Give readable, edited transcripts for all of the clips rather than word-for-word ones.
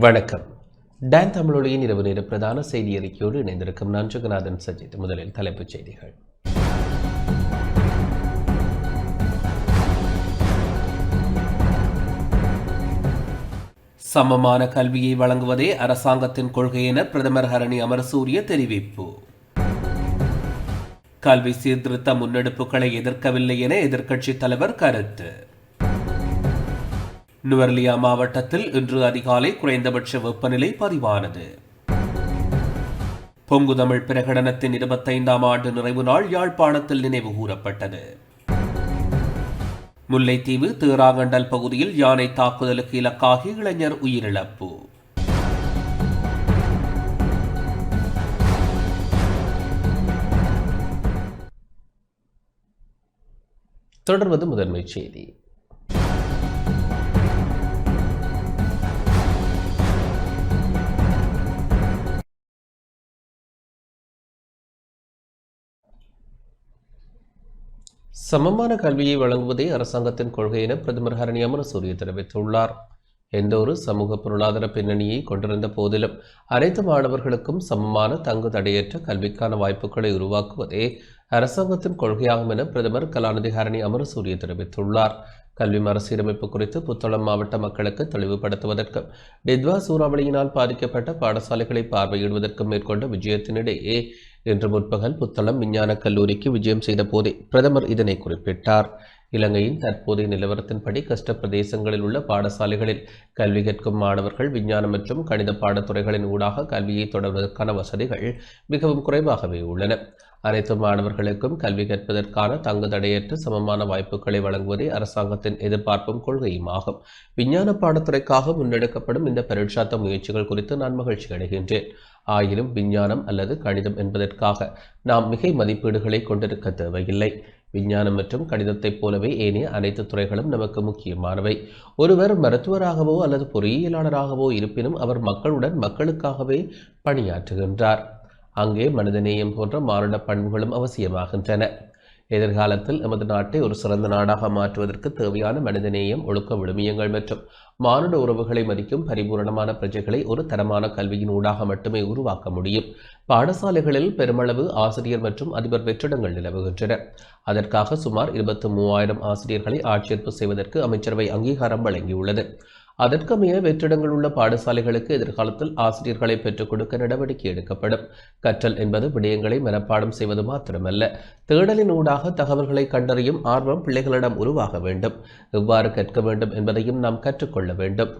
வணக்கம். டான் தமிழொலியின் இரவு நேர பிரதான செய்தி அறிக்கையோடு இணைந்திருக்கும் நான் ஜெகநாதன் சஜித். முதலில் தலைப்புச் செய்திகள். சமமான கல்வியை வழங்குவதே அரசாங்கத்தின் கொள்கை என பிரதமர் ஹரணி அமரசூரிய தெரிவிப்பு. கல்வி சீர்திருத்த முன்னெடுப்புகளை எதிர்க்கவில்லை என எதிர்க்கட்சித் தலைவர் கருத்து. நுவர்லியா மாவட்டத்தில் இன்று அதிகாலை குறைந்தபட்ச வெப்பநிலை பதிவானது. பொங்கு தமிழ் பிரகடனத்தின் 25ஆம் ஆண்டு நிறைவு நாள் யாழ்ப்பாணத்தில் நினைவு கூறப்பட்டது. முல்லைத்தீவு தேராங்கண்டல் பகுதியில் யானை தாக்குதலுக்கு இலக்காகி இளைஞர் உயிரிழப்பு. தொடர்வது முதன்மை செய்தி. சமமான கல்வியை வழங்குவதே அரசாங்கத்தின் கொள்கை என பிரதமர் ஹரணி அமரசூரிய தெரிவித்துள்ளார். எந்த ஒரு சமூக பொருளாதார பின்னணியை கொண்டிருந்த போதிலும் அனைத்து மாணவர்களுக்கும் சமமான தங்கு தடையற்ற கல்விக்கான வாய்ப்புகளை உருவாக்குவதே அரசாங்கத்தின் கொள்கையாகும் என பிரதமர் கலாநிதி ஹரணி அமரசூரிய தெரிவித்துள்ளார். கல்வி மறுசீரமைப்பு குறித்து புத்தளம் மாவட்ட மக்களுக்கு தெளிவுபடுத்துவதற்கும் டித்வா சூறாவளியினால் பாதிக்கப்பட்ட பாடசாலைகளை பார்வையிடுவதற்கும் மேற்கொண்ட விஜயத்தினிடையே இன்று முற்பகல் புத்தளம் விஞ்ஞான கல்லூரிக்கு விஜயம் செய்த போதே பிரதமர் இதனை குறிப்பிட்டார். இலங்கையின் தற்போதைய நிலவரத்தின்படி கஷ்ட பிரதேசங்களில் உள்ள பாடசாலைகளில் கல்வி கற்கும் மாணவர்கள் விஞ்ஞானம் மற்றும் கணித பாடத்துறைகளின் ஊடாக கல்வியை தொடர்வதற்கான வசதிகள் மிகவும் குறைவாகவே உள்ளன. அனைத்து மாணவர்களுக்கும் கல்வி கற்பதற்கான தங்குதடையற்ற சமமான வாய்ப்புகளை வழங்குவதே அரசாங்கத்தின் எதிர்பார்ப்பும் கொள்கையும் ஆகும். விஞ்ஞான பாடத்துறைக்காக முன்னெடுக்கப்படும் இந்த பரீட்சார்த்த முயற்சிகள் குறித்து நான் மகிழ்ச்சி அடைகின்றேன். ஆயினும் விஞ்ஞானம் அல்லது கணிதம் என்பதற்காக நாம் மிகை மதிப்பீடுகளை கொண்டிருக்க தேவையில்லை. விஞ்ஞானம் மற்றும் கணிதத்தைப் போலவே ஏனைய அனைத்து துறைகளும் நமக்கு முக்கியமானவை. ஒருவர் மருத்துவராகவோ அல்லது பொறியியலாளராகவோ இருப்பினும் அவர் மக்களுடன் மக்களுக்காகவே பணியாற்றுகின்றார். அங்கே மனிதநேயம் போன்ற மானுட பண்புகளும் அவசியமாகின்றன. எதிர்காலத்தில் எமது நாட்டை ஒரு சிறந்த நாடாக மாற்றுவதற்கு தேவையான மனிதநேயம், ஒழுக்க விழுமியங்கள் மற்றும் மானுட உறவுகளை மதிக்கும் பரிபூரணமான பிரஜைகளை ஒரு தரமான கல்வியின் ஊடாக மட்டுமே உருவாக்க முடியும். பாடசாலைகளில் பெருமளவு ஆசிரியர் மற்றும் அதிபர் வெற்றிடங்கள் நிலவுகின்றன. அதற்காக சுமார் 23,000 ஆசிரியர்களை ஆட்சேர்ப்பு செய்வதற்கு அமைச்சரவை அங்கீகாரம் வழங்கியுள்ளது. அதற்கமைய வெற்றிடங்கள் உள்ள பாடசாலைகளுக்கு எதிர்காலத்தில் ஆசிரியர்களை பெற்றுக் கொடுக்க நடவடிக்கை எடுக்கப்படும். கற்றல் என்பது விடயங்களை மனப்பாடம் செய்வது மாத்திரமல்ல, தேடலின் ஊடாக தகவல்களை கண்டறியும் ஆர்வம் பிள்ளைகளிடம் உருவாக வேண்டும். எவ்வாறு கற்க வேண்டும் என்பதையும் நாம் கற்றுக்கொள்ள வேண்டும்.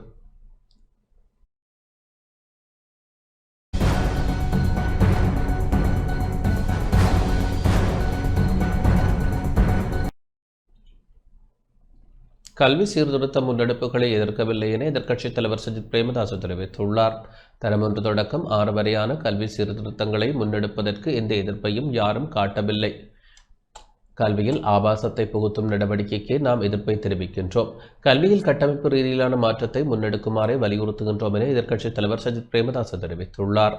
கல்வி சீர்திருத்த முன்னெடுப்புகளை எதிர்க்கவில்லை என எதிர்க்கட்சித் தலைவர் சஜித் பிரேமதாச தெரிவித்துள்ளார். தரம் 1 தொடக்கம் 6 வரையான கல்வி சீர்திருத்தங்களை முன்னெடுப்பதற்கு எந்த எதிர்ப்பையும் யாரும் காட்டவில்லை. கல்வியில் ஆபாசத்தை புகுத்தும் நடவடிக்கைக்கு நாம் எதிர்ப்பை தெரிவிக்கின்றோம். கல்வியில் கட்டமைப்பு ரீதியிலான மாற்றத்தை முன்னெடுக்குமாறே வலியுறுத்துகின்றோம் என எதிர்க்கட்சித் தலைவர் சஜித் பிரேமதாச தெரிவித்துள்ளார்.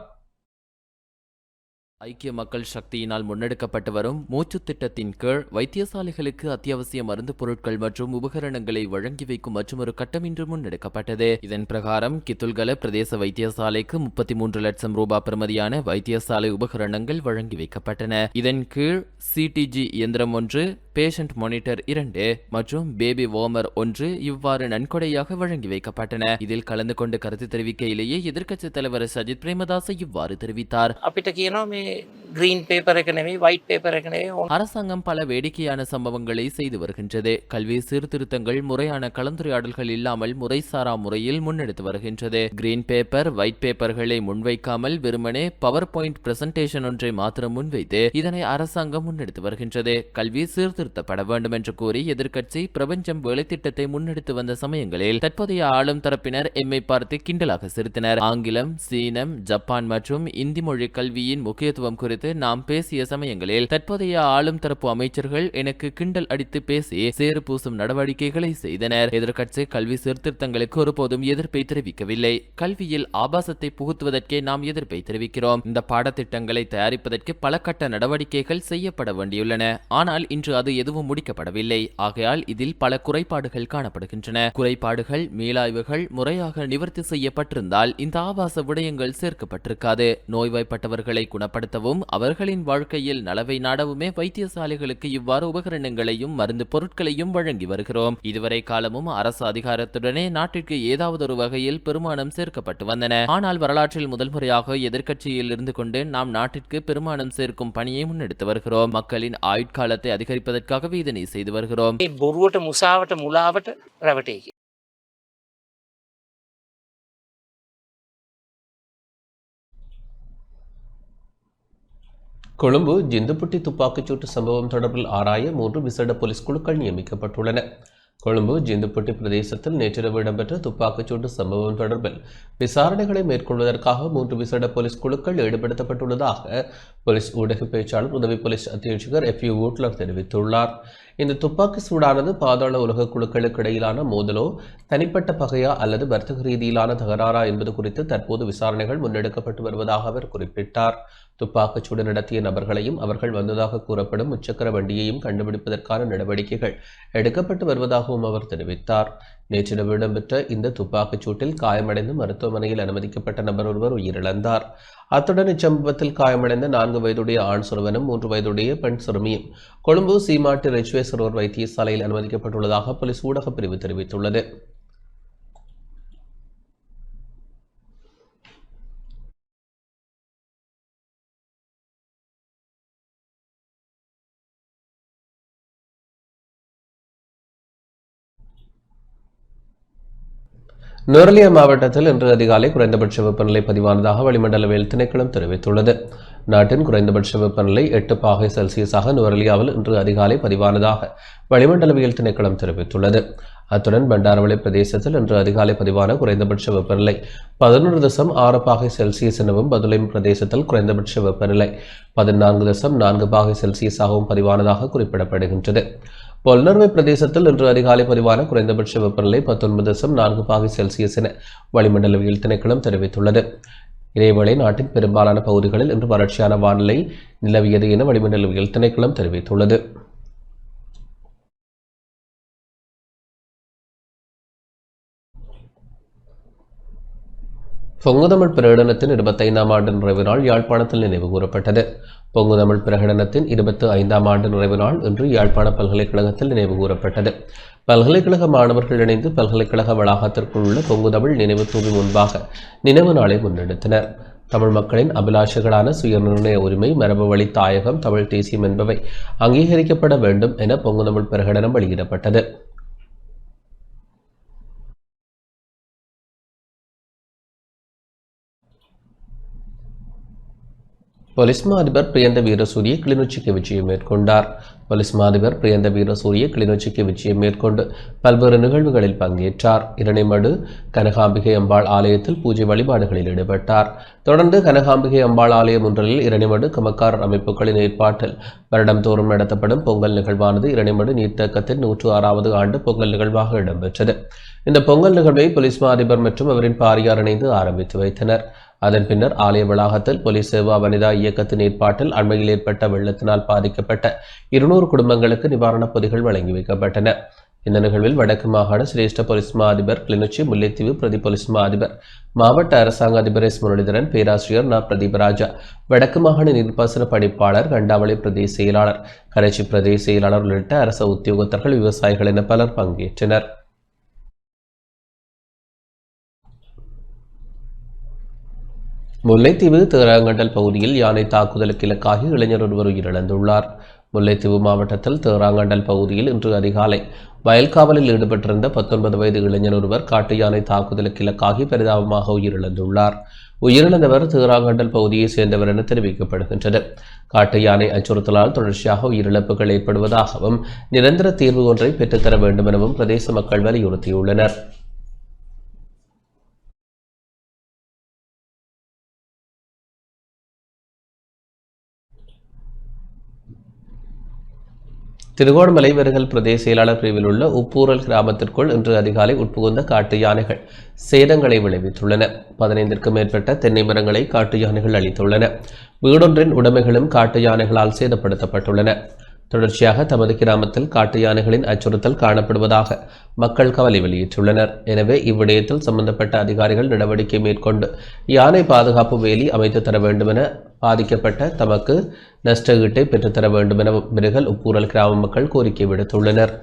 ஐக்கிய மக்கள் சக்தியினால் முன்னெடுக்கப்பட்டு வரும் மூச்சு திட்டத்தின் கீழ் வைத்தியசாலைகளுக்கு அத்தியாவசிய மருந்து பொருட்கள் மற்றும் உபகரணங்களை வழங்கி வைக்கும் மற்றொரு கட்டம் இன்று முன்னெடுக்கப்பட்டது. இதன் பிரகாரம் கித்துல்கல பிரதேச வைத்தியசாலைக்கு 33 லட்சம் ரூபாய் பெறுமதியான வைத்தியசாலை உபகரணங்கள் வழங்கி வைக்கப்பட்டன. இதன் கீழ் சிடிஜி இயந்திரம் 1, பேஷண்ட் மானிட்டர் 2 மற்றும் பேபி வார்மர் 1 இவ்வாறு நன்கொடையாக வழங்கி வைக்கப்பட்டன. இதில் கலந்து கொண்டு கருத்து தெரிவிக்கையிலேயே எதிர்க்கட்சித் தலைவர் சஜித் பிரேமதாச இவ்வாறு தெரிவித்தார். அரசாங்கம் பல வேடிக்கையான சம்பவங்களை செய்து வருகின்றது. கல்வி சீர்திருத்தங்கள் முறையான கலந்துரையாடல்கள் இல்லாமல் முறைசாரா முறையில் முன்னெடுத்து வருகின்றது. கிரீன் பேப்பர், ஒயிட் பேப்பர்களை முன்வைக்காமல் வெறுமனே பவர் பாயிண்ட் பிரசன்டேஷன் ஒன்றை மாத்திரம் முன்வைத்து இதனை அரசாங்கம் முன்னெடுத்து வருகின்றது. கல்வி சீர்திருத்தப்பட வேண்டும் என்று கூறி எதிர்க்கட்சி பிரபஞ்சம் வேலை திட்டத்தை முன்னெடுத்து வந்த சமயங்களில் தற்போதைய ஆளும் தரப்பினர் எம்மை பார்த்து கிண்டலாக சிரித்தனர். ஆங்கிலம், சீனம், ஜப்பான் மற்றும் இந்தி மொழி கல்வியின் முக்கியத்துவம் குறித்து குறித்து நாம் பேசிய சமயங்களில் தற்போதைய ஆளும் தரப்பு அமைச்சர்கள் எனக்கு கிண்டல் அடித்து பேசி சேறு பூசும் நடவடிக்கைகளை செய்தனர். எதிர்க்கட்சி கல்வி சீர்திருத்தங்களுக்கு ஒருபோதும் எதிர்ப்பை தெரிவிக்கவில்லை. கல்வியில் ஆபாசத்தை புகுத்துவதற்கே நாம் எதிர்ப்பை தெரிவிக்கிறோம். இந்த பாடத்திட்டங்களை தயாரிப்பதற்கு பல கட்ட நடவடிக்கைகள் செய்யப்பட வேண்டியுள்ளன. ஆனால் இன்று அது எதுவும் முடிக்கப்படவில்லை. ஆகையால் இதில் பல குறைபாடுகள் காணப்படுகின்றன. குறைபாடுகள் மீளாய்வுகள் முறையாக நிவர்த்தி செய்யப்பட்டிருந்தால் இந்த ஆபாச விடயங்கள் சேர்க்கப்பட்டிருக்காது. நோய்வாய்ப்பட்டவர்களை குணப்படுத்தவும் அவர்களின் வாழ்க்கையில் நலவை நாடவுமே வைத்தியசாலைகளுக்கு இவ்வாறு உபகரணங்களையும் மருந்து பொருட்களையும் வழங்கி வருகிறோம். இதுவரை காலமும் அரசு அதிகாரத்துடனே நாட்டிற்கு ஏதாவது ஒரு வகையில் பெருமானம் சேர்க்கப்பட்டு வந்தன. ஆனால் வரலாற்றில் முதல் முறையாக எதிர்க்கட்சியில் இருந்து கொண்டு நாம் நாட்டிற்கு பெருமானம் சேர்க்கும் பணியை முன்னெடுத்து வருகிறோம். மக்களின் ஆயுட்காலத்தை அதிகரிப்பதற்காகவே இதனை செய்து வருகிறோம். கொழும்பு ஜிந்துப்பட்டி துப்பாக்கிச்சூட்டு சம்பவம் தொடர்பில் ஆராய 3 விசேட போலீஸ் குழுக்கள் நியமிக்கப்பட்டுள்ளன. கொழும்பு ஜிந்துப்பட்டி பிரதேசத்தில் நேற்றிரவு இடம்பெற்ற துப்பாக்கிச்சூட்டு சம்பவம் தொடர்பில் விசாரணைகளை மேற்கொள்வதற்காக 3 விசேட போலீஸ் குழுக்கள் ஈடுபடுத்தப்பட்டுள்ளதாக போலீஸ் ஊடக பேச்சாளர் உதவி போலீஸ் அத்தியட்சகர் FU வூட்லர் தெரிவித்துள்ளார். இந்த துப்பாக்கி சூடானது பாதாள உலக குழுக்களுக்கு இடையிலான மோதலோ தனிப்பட்ட பகையா அல்லது வர்த்தக ரீதியிலான தகராறா என்பது குறித்து தற்போது விசாரணைகள் முன்னெடுக்கப்பட்டு வருவதாக அவர் குறிப்பிட்டார். துப்பாக்கிச்சூடு நடத்திய நபர்களையும் அவர்கள் வந்ததாக கூறப்படும் முச்சக்கர வண்டியையும் கண்டுபிடிப்பதற்கான நடவடிக்கைகள் எடுக்கப்பட்டு வருவதாகவும் அவர் தெரிவித்தார். நேற்றிரவு இடம்பெற்ற இந்த துப்பாக்கிச்சூட்டில் காயமடைந்து மருத்துவமனையில் அனுமதிக்கப்பட்ட நபர் ஒருவர் உயிரிழந்தார். அத்துடன் இச்சம்பவத்தில் காயமடைந்த 4 வயதுடைய ஆண் சிறுவனும் 3 வயதுடைய பெண் சிறுமியும் கொழும்பு சீமாட்டு ரெஜ்வேஸ்வரர் வைத்தியசாலையில் அனுமதிக்கப்பட்டுள்ளதாக போலீஸ் ஊடகப் பிரிவு தெரிவித்துள்ளது. நுவரெலியா மாவட்டத்தில் இன்று அதிகாலை குறைந்தபட்ச வெப்பநிலை பதிவானதாக வளிமண்டலவியல் திணைக்களம் தெரிவித்துள்ளது. நாட்டின் குறைந்தபட்ச வெப்பநிலை 8 பாகை செல்சியஸாக நுவரெலியாவில் இன்று அதிகாலை பதிவானதாக வளிமண்டலவியல் திணைக்களம் தெரிவித்துள்ளது. அத்துடன் பண்டாரவளை பிரதேசத்தில் இன்று அதிகாலை பதிவான குறைந்தபட்ச வெப்பநிலை 11.6 பாகை செல்சியஸ் எனவும் பதுளைம் பிரதேசத்தில் குறைந்தபட்ச வெப்பநிலை 14.4 பாகை செல்சியஸாகவும் பதிவானதாக குறிப்பிடப்படுகின்றது. பொல்னர்வை பிரதேசத்தில் இன்று அதிகாலை பதிவான குறைந்தபட்ச வெப்பநிலை 19.4 பாகை செல்சியஸ் என வளிமண்டலவியல் திணைக்களம் தெரிவித்துள்ளது. இதேவேளை நாட்டின் பெரும்பாலான பகுதிகளில் இன்று வறட்சியான வானிலை நிலவியது என வளிமண்டலவியல் திணைக்களம் தெரிவித்துள்ளது. பொங்குதமிழ் பிரகடனத்தின் 25ஆம் ஆண்டு நிறைவு நாள் யாழ்ப்பாணத்தில் நினைவு கூறப்பட்டது. பொங்குதமிழ் பிரகடனத்தின் 25ஆம் ஆண்டு நிறைவு நாள் இன்று யாழ்ப்பாண பல்கலைக்கழகத்தில் நினைவு கூறப்பட்டது. பல்கலைக்கழக மாணவர்கள் இணைந்து பல்கலைக்கழக வளாகத்திற்குள் உள்ள பொங்குதமிழ் நினைவு தூவி முன்பாக நினைவு நாளை முன்னெடுத்தனர். தமிழ் மக்களின் அபிலாஷைகளான சுயநிர்ணய உரிமை, மரபு வழி தாயகம், தமிழ் தேசியம் என்பவை அங்கீகரிக்கப்பட வேண்டும் என பொங்குதமிழ் பிரகடனம் வெளியிடப்பட்டது. போலீஸ் மா அதிபர் பிரியந்த வீரசூரிய கிளிநொச்சிக்கு விஜயம் மேற்கொண்டார். போலீஸ் மா அதிபர் பிரியந்த வீரசூரிய கிளிநொச்சிக்கு விஜயம் மேற்கொண்டு பல்வேறு நிகழ்வுகளில் பங்கேற்றார். இரணைமடு கனகாம்பிகை அம்பாள் ஆலயத்தில் பூஜை வழிபாடுகளில் ஈடுபட்டார். தொடர்ந்து கனகாம்பிகை அம்பாள் ஆலயம் ஒன்றில் இரணைமடு கமக்காரர் அமைப்புகளின் ஏற்பாட்டில் வருடம்தோறும் நடத்தப்படும் பொங்கல் நிகழ்வானது இரணைமடு நீர்த்தேக்கத்தின் 106வது ஆண்டு பொங்கல் நிகழ்வாக இடம்பெற்றது. இந்த பொங்கல் நிகழ்வை போலீஸ் மா அதிபர் மற்றும் அவரின் பாரியார் இணைந்து ஆரம்பித்து வைத்தனர். அதன் பின்னர் ஆலய வளாகத்தில் போலீஸ் சேவா வனிதா இயக்கத்தின் ஏற்பாட்டில் அண்மையில் ஏற்பட்ட வெள்ளத்தினால் பாதிக்கப்பட்ட 200 குடும்பங்களுக்கு நிவாரணப் பொதிகள் வழங்கி வைக்கப்பட்டன. இந்த நிகழ்வில் வடக்கு மாகாண சிரேஷ்ட போலீஸ் மா அதிபர் கிளிநொச்சி, முல்லைத்தீவு பிரதி போலீஸ் மா அதிபர், மாவட்ட அரசாங்க அதிபர் எஸ் முரளிதரன், பேராசிரியர் ந பிரதீபராஜா, வடக்கு மாகாண நீர்ப்பாசன பணிப்பாளர், கண்டாவளி பிரதேச செயலாளர், கரைச்சி பிரதேச செயலாளர் உள்ளிட்ட அரசு உத்தியோகத்தர்கள், விவசாயிகள் என பலர் பங்கேற்றனர். முல்லைத்தீவு தேராங்கண்டல் பகுதியில் யானை தாக்குதலுக்கு இலக்காகி இளைஞர் ஒருவர் உயிரிழந்துள்ளார். முல்லைத்தீவு மாவட்டத்தில் தேராங்கண்டல் பகுதியில் இன்று அதிகாலை வயல்காவலில் ஈடுபட்டிருந்த 19 வயது இளைஞர் ஒருவர் காட்டு யானை தாக்குதலுக்கு இலக்காகி பரிதாபமாக உயிரிழந்துள்ளார். உயிரிழந்தவர் தேராங்கண்டல் பகுதியைச் சேர்ந்தவர் என தெரிவிக்கப்படுகின்றது. காட்டு யானை அச்சுறுத்தலால் தொடர்ச்சியாக உயிரிழப்புகள் ஏற்படுவதாகவும் நிரந்தர தீர்வு ஒன்றை பெற்றுத்தர வேண்டும் எனவும் பிரதேச மக்கள் வலியுறுத்தியுள்ளனர். திருகோணமலை வெறுகல் பிரதேச செயலாளர் பிரிவில் உள்ள உப்பூரல் கிராமத்திற்குள் இன்று அதிகாலை உட்புகுந்த காட்டு யானைகள் சேதங்களை விளைவித்துள்ளன. 15க்கும் மேற்பட்ட தென்னை மரங்களை காட்டு யானைகள் அளித்துள்ளன. வீடொன்றின் உடைமைகளும் காட்டு யானைகளால் சேதப்படுத்தப்பட்டுள்ளன. தொடர்ச்சியாக தமது கிராமத்தில் காட்டு யானைகளின் அச்சுறுத்தல் காணப்படுவதாக மக்கள் கவலை வெளியிட்டுள்ளனர். எனவே இவ்விடயத்தில் சம்பந்தப்பட்ட அதிகாரிகள் நடவடிக்கை மேற்கொண்டு யானை பாதுகாப்பு வேலி அமைத்து தர வேண்டுமென பாதிக்கப்பட்ட தமக்கு நஷ்ட ஈட்டை பெற்றுத்தர வேண்டுமென வெறுகல் உப்பூரல் கிராம மக்கள் கோரிக்கை விடுத்துள்ளனர்.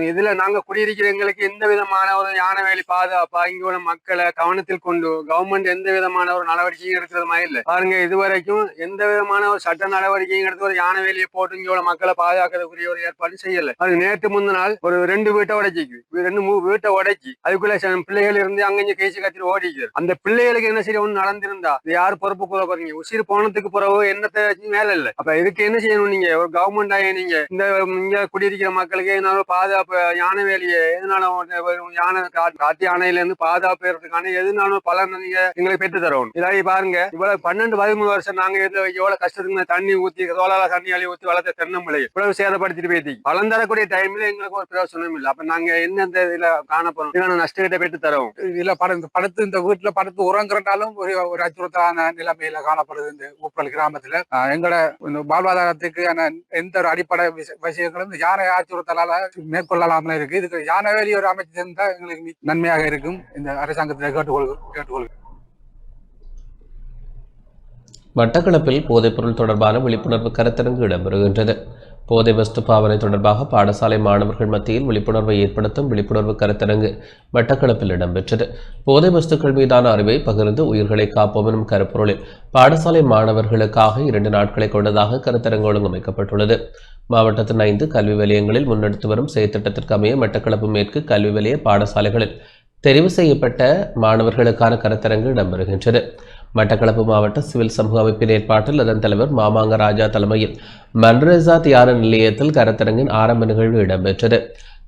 இதுல நாங்க குடியிருக்கிற எங்களுக்கு எந்த விதமான ஒரு யானை வேலி பாதுகாப்பா இங்க உள்ள மக்களை கவனத்தில் கொண்டு கவர்மெண்ட் எந்த விதமான ஒரு நடவடிக்கையும் எடுக்கிறது மாதிரி இல்லை பாருங்க. இதுவரைக்கும் எந்த விதமான ஒரு சட்ட நடவடிக்கையும் எடுத்து ஒரு யானை வேலியை போட்டு இங்க உள்ள மக்களை பாதுகாக்கிறதுக்குரிய ஒரு ஏற்பாடு செய்யல. அது நேற்று முந்தின நாள் ஒரு 2 வீட்டை உடைச்சிக்கு 2 வீட்டை உடைச்சி அதுக்குள்ள பிள்ளைகள் இருந்து அங்கே கேசி கத்திட்டு ஓடிக்குது. அந்த பிள்ளைகளுக்கு என்ன செய்ய ஒண்ணு நடந்திருந்தா இது யாரு பொறுப்பு கூற போறீங்க? உசிறு போனதுக்கு பிறகு என்னத்தை மேல இல்லை. அப்ப இதுக்கு என்ன செய்யணும்? நீங்க ஒரு கவர்மெண்ட் ஆகி நீங்க இந்த இங்க குடியிருக்கிற மக்களுக்கு பாதுகாப்பு யானை வேலையை எதுனாலும் யானை காட்டு யானையில இருந்து பாதுகாப்புறதுக்கான எதுனாலும் பலன் நீங்க எங்களுக்கு பெற்று தரணும். இதாகி பாருங்க, இவ்வளவு 12-13 வருஷம் நாங்க எவ்வளவு கஷ்டத்துக்கு தண்ணி ஊத்தி சோலால தண்ணி அள்ளி ஊத்தி வளர்த்த தென்னம்பிள்ளை இவ்வளவு சேதப்படுத்திட்டு போயிட்டு பலன் தரக்கூடிய டைம்ல எங்களுக்கு ஒரு பிரயோசனம் இல்லை. அப்ப நாங்க எந்தெந்த இதுல காணப்போறோம் இதுக்கான நஷ்டத்தை பெற்று தரோம். இதுல படுத்து இந்த வீட்டுல படுத்து உறங்குறதாலும் ஒரு அச்சுறுத்தலான நிலைமையில காணப்படுது இந்த உப்பல் கிராமத்துல. எங்களோட வாழ்வாதாரத்துக்கு எந்த ஒரு அடிப்படை விஷயங்களும் யானை அச்சுறுத்தலால மேற்கொள்ளலாமல் இருக்கு. இதுக்கு யானை வேலி ஒரு அமைச்சு இருந்தா எங்களுக்கு நன்மையாக இருக்கும். இந்த அரசாங்கத்தை கேட்டுக்கொள்கிறோம். மட்டக்களப்பில் போதைப்பொருள் தொடர்பான விழிப்புணர்வு கருத்தரங்கு இடம்பெறுகின்றது. போதை வஸ்து பாவனை தொடர்பாக பாடசாலை மாணவர்கள் மத்தியில் விழிப்புணர்வை ஏற்படுத்தும் விழிப்புணர்வு கருத்தரங்கு மட்டக்களப்பில் இடம்பெற்றது. போதை வஸ்துக்கள் மீதான அறிவை பகிர்ந்து உயிர்களை காப்போம் எனும் கருப்பொருளில் பாடசாலை மாணவர்களுக்காக 2 நாட்களை கொண்டதாக கருத்தரங்கு ஒழுங்கமைக்கப்பட்டுள்ளது. மாவட்டத்தின் 5 கல்வி வலயங்களில் முன்னெடுத்து வரும் செயற்திட்டத்திற்கு அமைய மட்டக்களப்பு மேற்கு கல்வி வலய பாடசாலைகளில் தெரிவு செய்யப்பட்ட மாணவர்களுக்கான கருத்தரங்கு இடம்பெறுகின்றது. மட்டக்களப்பு மாவட்ட சிவில் சமூக அமைப்பின் ஏற்பாட்டில் அதன் தலைவர் மாமாங்க ராஜா தலைமையில் மன்ரேசா தியான நிலையத்தில் கருத்தரங்கின் ஆரம்ப நிகழ்வு இடம்பெற்றது.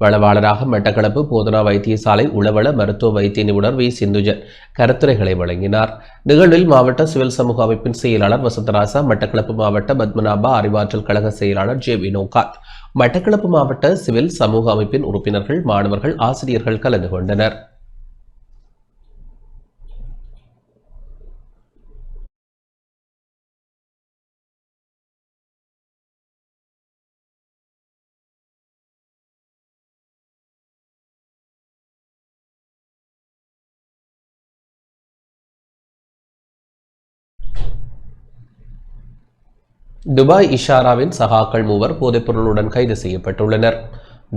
வளவாளராக மட்டக்களப்பு போதனா வைத்தியசாலை உளவள மருத்துவ வைத்திய நிபுணர் வி சிந்துஜன் கருத்துரைகளை வழங்கினார். நிகழ்வில் மாவட்ட சிவில் சமூக அமைப்பின் செயலாளர் வசந்தராசா, மட்டக்களப்பு மாவட்ட பத்மநாபா அறிவாற்றல் கழக செயலாளர் ஜே வினோகாத், மட்டக்களப்பு மாவட்ட சிவில் சமூக அமைப்பின் உறுப்பினர்கள், மாணவர்கள், ஆசிரியர்கள் கலந்து கொண்டனர். துபாய் இஷாராவின் சகாக்கள் 3 போதைப்பொருளுடன் கைது செய்யப்பட்டுள்ளனர்.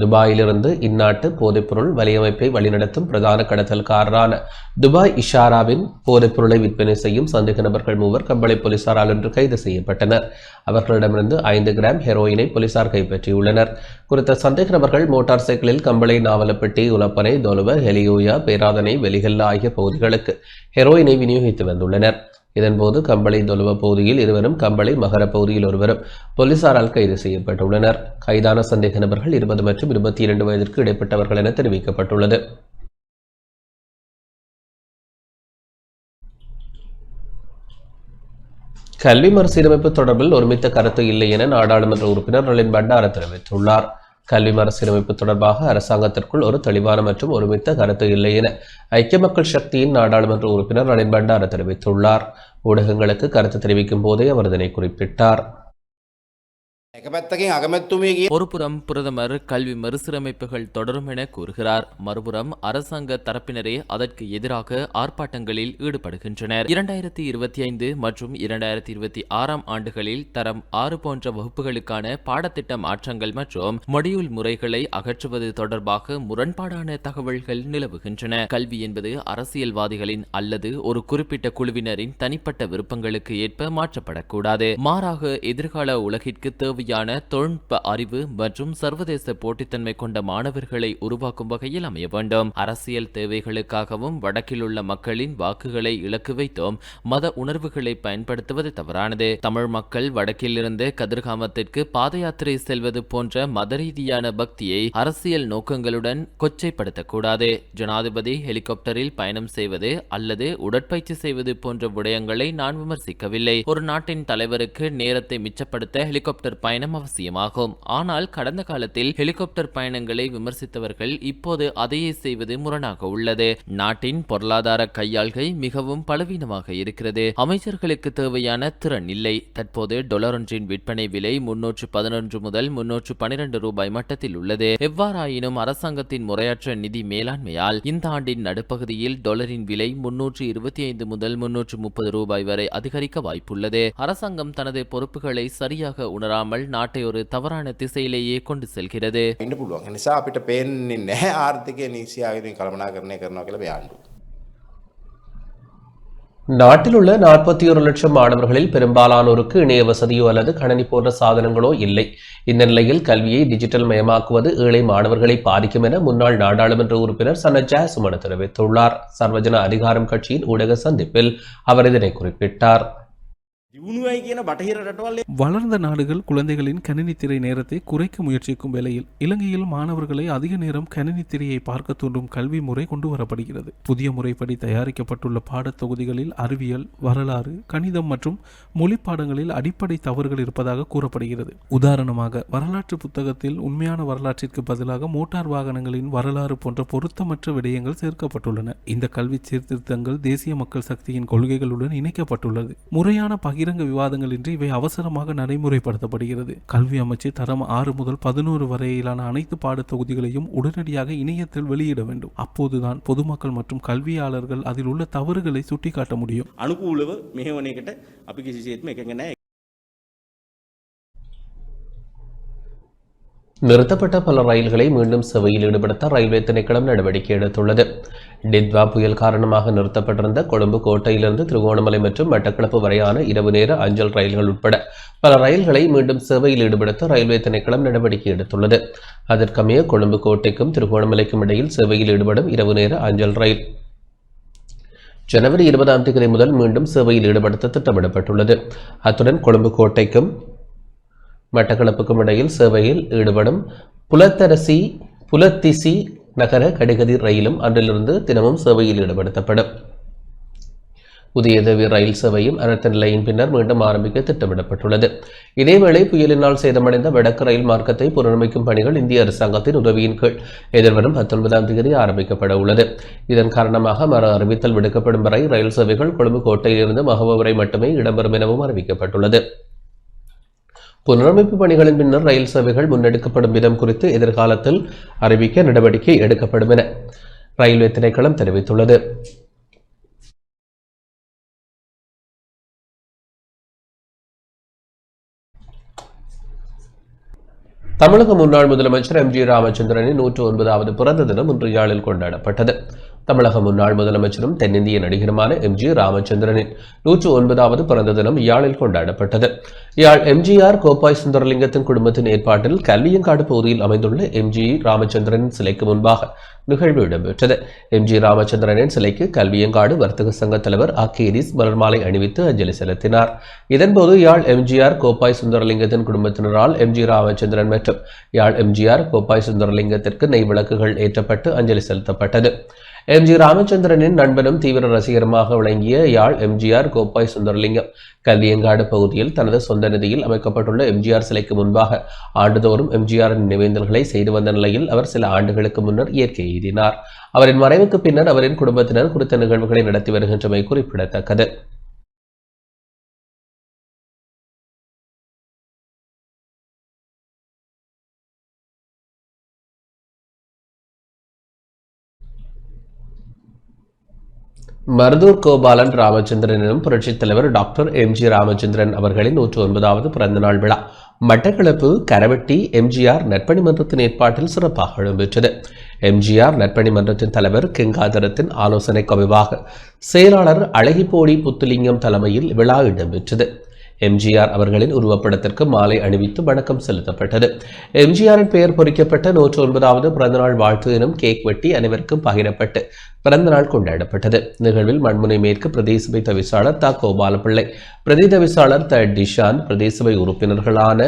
துபாயிலிருந்து இந்நாட்டு போதைப்பொருள் வலையமைப்பை வழிநடத்தும் பிரதான கடத்தல்காரரான துபாய் இஷாராவின் போதைப்பொருளை விற்பனை செய்யும் சந்தேக நபர்கள் 3 கம்பளை போலீசாரால் இன்று கைது செய்யப்பட்டனர். அவர்களிடமிருந்து 5 கிராம் ஹெரோயினை போலீசார் கைப்பற்றியுள்ளனர். குறித்த சந்தேக நபர்கள் மோட்டார் சைக்கிளில் கம்பளை, நாவலப்பட்டி, உலப்பனை, தொலுவ, ஹெலியோயா, பேராதனை, வெலிகல்லா ஆகிய பகுதிகளுக்கு ஹெரோயினை விநியோகித்து வந்துள்ளனர். இதன்போது கம்பளை தொலுவ பகுதியில் 2 கம்பளை மகர பகுதியில் 1 போலீசாரால் கைது செய்யப்பட்டுள்ளனர். கைதான சந்தேக நபர்கள் 20 மற்றும் 22 வயதிற்கு இடைப்பட்டவர்கள் என தெரிவிக்கப்பட்டுள்ளது. கல்வி மறுசீரமைப்பு தொடர்பில் ஒருமித்த கருத்து இல்லை என நாடாளுமன்ற உறுப்பினர் நளின் பண்டார தெரிவித்துள்ளார். கல்வி மறுசீரமைப்பு தொடர்பாக அரசாங்கத்திற்குள் ஒரு தெளிவான மற்றும் ஒருமித்த கருத்து இல்லை என ஐக்கிய மக்கள் சக்தியின் நாடாளுமன்ற உறுப்பினர் நளின் பண்டார தெரிவித்துள்ளார். ஊடகங்களுக்கு கருத்து தெரிவிக்கும் போதே அவர் இதனை குறிப்பிட்டார். ஒருபுறம் பிரதமர் கல்வி மறுசீரமைப்புகள் தொடரும் என கூறுகிறார். மறுபுறம் அரசாங்க தரப்பினரே அதற்கு எதிராக ஆர்ப்பாட்டங்களில் ஈடுபடுகின்றனர். 2025 மற்றும் 2026 ஆண்டுகளில் தரம் 6 போன்ற வகுப்புகளுக்கான பாடத்திட்ட மாற்றங்கள் மற்றும் மொடியூல் முறைகளை அகற்றுவது தொடர்பாக முரண்பாடான தகவல்கள் நிலவுகின்றன. கல்வி என்பது அரசியல்வாதிகளின் அல்லது ஒரு குறிப்பிட்ட குழுவினரின் தனிப்பட்ட விருப்பங்களுக்கு ஏற்ப மாற்றப்படக்கூடாது. மாறாக எதிர்கால உலகிற்கு தேவை தேவையான தொழில்நுட்ப அறிவு மற்றும் சர்வதேச போட்டித்தன்மை கொண்ட மாணவர்களை உருவாக்கும் வகையில் அமைய வேண்டும். அரசியல் தேவைகளுக்காகவும் வடக்கில் உள்ள மக்களின் வாக்குகளை இலக்கு வைத்தும் மத உணர்வுகளை பயன்படுத்துவது தவறானது. தமிழ் மக்கள் வடக்கிலிருந்து கதிர்காமத்திற்கு பாத யாத்திரை செல்வது போன்ற மத ரீதியான பக்தியை அரசியல் நோக்கங்களுடன் கொச்சைப்படுத்தக்கூடாது. ஜனாதிபதி ஹெலிகாப்டரில் பயணம் செய்வது அல்லது உடற்பயிற்சி செய்வது போன்ற விடயங்களை நான் விமர்சிக்கவில்லை. ஒரு நாட்டின் தலைவருக்கு நேரத்தை மிச்சப்படுத்த ஹெலிகாப்டர் பயணம் அவசியமாகும். ஆனால் கடந்த காலத்தில் ஹெலிகாப்டர் பயணங்களை விமர்சித்தவர்கள் இப்போது அதையே செய்வது முரணாக உள்ளது. நாட்டின் பொருளாதார கையாள்கை மிகவும் பலவீனமாக இருக்கிறது. அமைச்சர்களுக்கு தேவையான திறன் இல்லை. தற்போது டாலர் ஒன்றின் விற்பனை விலை 311 முதல் 312 ரூபாய் மட்டத்தில் உள்ளது. எவ்வாறாயினும் அரசாங்கத்தின் முறையற்ற நிதி மேலாண்மையால் இந்த ஆண்டின் நடுப்பகுதியில் டாலரின் விலை 325 முதல் 330 ரூபாய் வரை அதிகரிக்க வாய்ப்புள்ளது. அரசாங்கம் தனது பொறுப்புகளை சரியாக உணராமல் நாட்டை ஒரு தவறான திசையிலேயே கொண்டு செல்கிறது. நாட்டில் உள்ள 41 லட்சம் மாணவர்களில் பெரும்பாலானோருக்கு இணைய வசதியோ அல்லது கணனி போன்ற சாதனங்களோ இல்லை. இந்த நிலையில் கல்வியை டிஜிட்டல் மயமாக்குவது ஏழை மாணவர்களை பாதிக்கும் என முன்னாள் நாடாளுமன்ற உறுப்பினர் சனத் ஜெயசுமன தெரிவித்துள்ளார். சர்வஜன அதிகாரம் கட்சியின் ஊடக சந்திப்பில் அவர் இதனை குறிப்பிட்டார். வளர்ந்த நாடுகள் குழந்தைகளின் கணினி திரை நேரத்தை குறைக்க முயற்சிக்கும் வேளையில் இலங்கையில் மாணவர்களை அதிக நேரம் கணினி திரையை பார்க்க தூண்டும் கல்வி முறை கொண்டு வரப்படுகிறது. புதிய முறைப்படி தயாரிக்கப்பட்டுள்ள பாடத்தொகுதிகளில் அறிவியல், வரலாறு, கணிதம் மற்றும் மொழி பாடங்களில் அடிப்படை தவறுகள் இருப்பதாக கூறப்படுகிறது. உதாரணமாக, வரலாற்று புத்தகத்தில் உண்மையான வரலாற்றிற்கு பதிலாக மோட்டார் வாகனங்களின் வரலாறு போன்ற பொருத்தமற்ற விடயங்கள் சேர்க்கப்பட்டுள்ளன. இந்த கல்வி சீர்திருத்தங்கள் தேசிய மக்கள் சக்தியின் கொள்கைகளுடன் இணைக்கப்பட்டுள்ளது. முறையான பகிரங்க விவாதங்களின்றி இவை அவசரமாக நடைமுறைப்படுத்தப்படுகிறது. கல்வி அமைச்சு தரம் 6 முதல் 11 வரையிலான அனைத்து பாடத்தொகுதிகளையும் உடனடியாக இணையத்தில் வெளியிட வேண்டும். அப்போதுதான் பொதுமக்கள் மற்றும் கல்வியாளர்கள் அதில் உள்ள தவறுகளை சுட்டிக்காட்ட முடியும். நிறுத்தப்பட்ட பல ரயில்களை மீண்டும் சேவையில் ஈடுபடுத்த ரயில்வே திணைக்களம் நடவடிக்கை எடுத்துள்ளது. டிட்வா புயல் காரணமாக நிறுத்தப்பட்டிருந்த கொழும்பு கோட்டையிலிருந்து திருகோணமலை மற்றும் மட்டக்களப்பு வரையான இரவு நேர அஞ்சல் ரயில்கள் உட்பட பல ரயில்களை மீண்டும் சேவையில் ஈடுபடுத்த ரயில்வே திணைக்களம் நடவடிக்கை எடுத்துள்ளது. அதற்கமைய கொழும்பு கோட்டைக்கும் திருகோணமலைக்கும் இடையில் சேவையில் ஈடுபடும் இரவு நேர அஞ்சல் ரயில் ஜனவரி 20ஆம் தேதி முதல் மீண்டும் சேவையில் ஈடுபடுத்த திட்டமிடப்பட்டுள்ளது. அத்துடன் கொழும்பு கோட்டைக்கும் மட்டக்களப்புக்கும் இடையில் சேவையில் ஈடுபடும் புலத்திசி நகர கடிகதி ரயிலும் அன்றிலிருந்து தினமும் சேவையில் ஈடுபடுத்தப்படும். உதயதேவி ரயில் சேவையும் அனர்த்த நிலையின் பின்னர் மீண்டும் ஆரம்பிக்க திட்டமிடப்பட்டுள்ளது. இதேவேளை புயலினால் சேதமடைந்த வடக்கு ரயில் மார்க்கத்தை புனரமைக்கும் பணிகள் இந்திய அரசாங்கத்தின் உதவியின் கீழ் எதிர்வரும் 19ஆம் தேதி ஆரம்பிக்கப்பட உள்ளது. இதன் காரணமாக மறு அறிவித்தல் விடுக்கப்படும் வரை ரயில் சேவைகள் கொழும்பு கோட்டையிலிருந்து மகவ வரை மட்டுமே இடம்பெறும் எனவும் அறிவிக்கப்பட்டுள்ளது. புனரமைப்பு பணிகளின் பின்னர் ரயில் சேவைகள் முன்னெடுக்கப்படும் விதம் குறித்து எதிர்காலத்தில் அறிவிக்க நடவடிக்கை எடுக்கப்படும் என ரயில்வே திணைக்களம் தெரிவித்துள்ளது. தமிழக முன்னாள் முதலமைச்சர் எம்.ஜி. ராமச்சந்திரனின் 109வது பிறந்த தினம் இன்று யாழில் கொண்டாடப்பட்டது. தமிழக முன்னாள் முதலமைச்சரும் தென்னிந்திய நடிகருமான எம்.ஜி. ராமச்சந்திரனின் 109வது பிறந்த தினம் யாழில் கொண்டாடப்பட்டது. யாழ் எம்.ஜி.ஆர். கோப்பாய் சுந்தரலிங்கத்தின் குடும்பத்தின் ஏற்பாட்டில் கல்வியங்காடு பகுதியில் அமைந்துள்ள எம்.ஜி. ராமச்சந்திரனின் சிலைக்கு முன்பாக நிகழ்வு இடம்பெற்றது. எம்.ஜி. ராமச்சந்திரனின் சிலைக்கு கல்வியங்காடு வர்த்தக சங்க தலைவர் ஆகேரிஸ் மலர்மாலை அணிவித்து அஞ்சலி செலுத்தினார். இதன்போது யாழ் எம்.ஜி.ஆர். கோப்பாய் சுந்தரலிங்கத்தின் குடும்பத்தினரால் எம்.ஜி. ராமச்சந்திரன் மற்றும் யாழ் எம்.ஜி.ஆர். கோப்பாய் சுந்தரலிங்கத்திற்கு நெய் விளக்குகள் ஏற்றப்பட்டு அஞ்சலி செலுத்தப்பட்டது. எம்.ஜி. ராமச்சந்திரனின் நண்பனும் தீவிர ரசிகருமாக விளங்கிய யாழ் எம்.ஜி.ஆர். கோப்பாய் சுந்தரலிங்கம் கல்வியங்காடு பகுதியில் தனது சொந்த நிதியில் அமைக்கப்பட்டுள்ள எம்.ஜி.ஆர். சிலைக்கு முன்பாக ஆண்டுதோறும் எம்.ஜி.ஆரின் நினைவேந்தல்களை செய்து வந்த நிலையில் அவர் சில ஆண்டுகளுக்கு முன்னர் இயற்கை எய்தினார். அவரின் மறைவுக்கு பின்னர் அவரின் குடும்பத்தினர் குறித்த நிகழ்வுகளை நடத்தி வருகின்றமை குறிப்பிடத்தக்கது. மருதூர் கோபாலன் ராமச்சந்திரன் எனும் புரட்சித் தலைவர் டாக்டர் எம்.ஜி. ராமச்சந்திரன் அவர்களின் 109வது பிறந்தநாள் விழா மட்டக்களப்பு கரவெட்டி எம்.ஜி.ஆர். நற்பணி மன்றத்தின் ஏற்பாட்டில் சிறப்பாக இடம்பெற்றது. எம்.ஜி.ஆர். நற்பணி மன்றத்தின் தலைவர் கெங்காதரத்தின் ஆலோசனைக்கு அமைவாக செயலாளர் அழகிப்போடி புத்துலிங்கம் தலைமையில் விழா இடம்பெற்றது. எம்ஜிஆர் அவர்களின் உருவப்படத்திற்கு மாலை அணிவித்து வணக்கம் செலுத்தப்பட்டது. எம்ஜிஆரின் பெயர் பொறிக்கப்பட்ட 109வது பிறந்தநாள் வாழ்த்து எனும் கேக் வெட்டி அனைவருக்கும் பகிரப்பட்டு பிறந்தநாள் கொண்டாடப்பட்டது. நிகழ்வில் மண்முனை மேற்கு பிரதேச சபை தவிசாளர் த. கோபாலபிள்ளை, பிரதி தவிசாளர் த. டிஷான், பிரதேச சபை உறுப்பினர்களான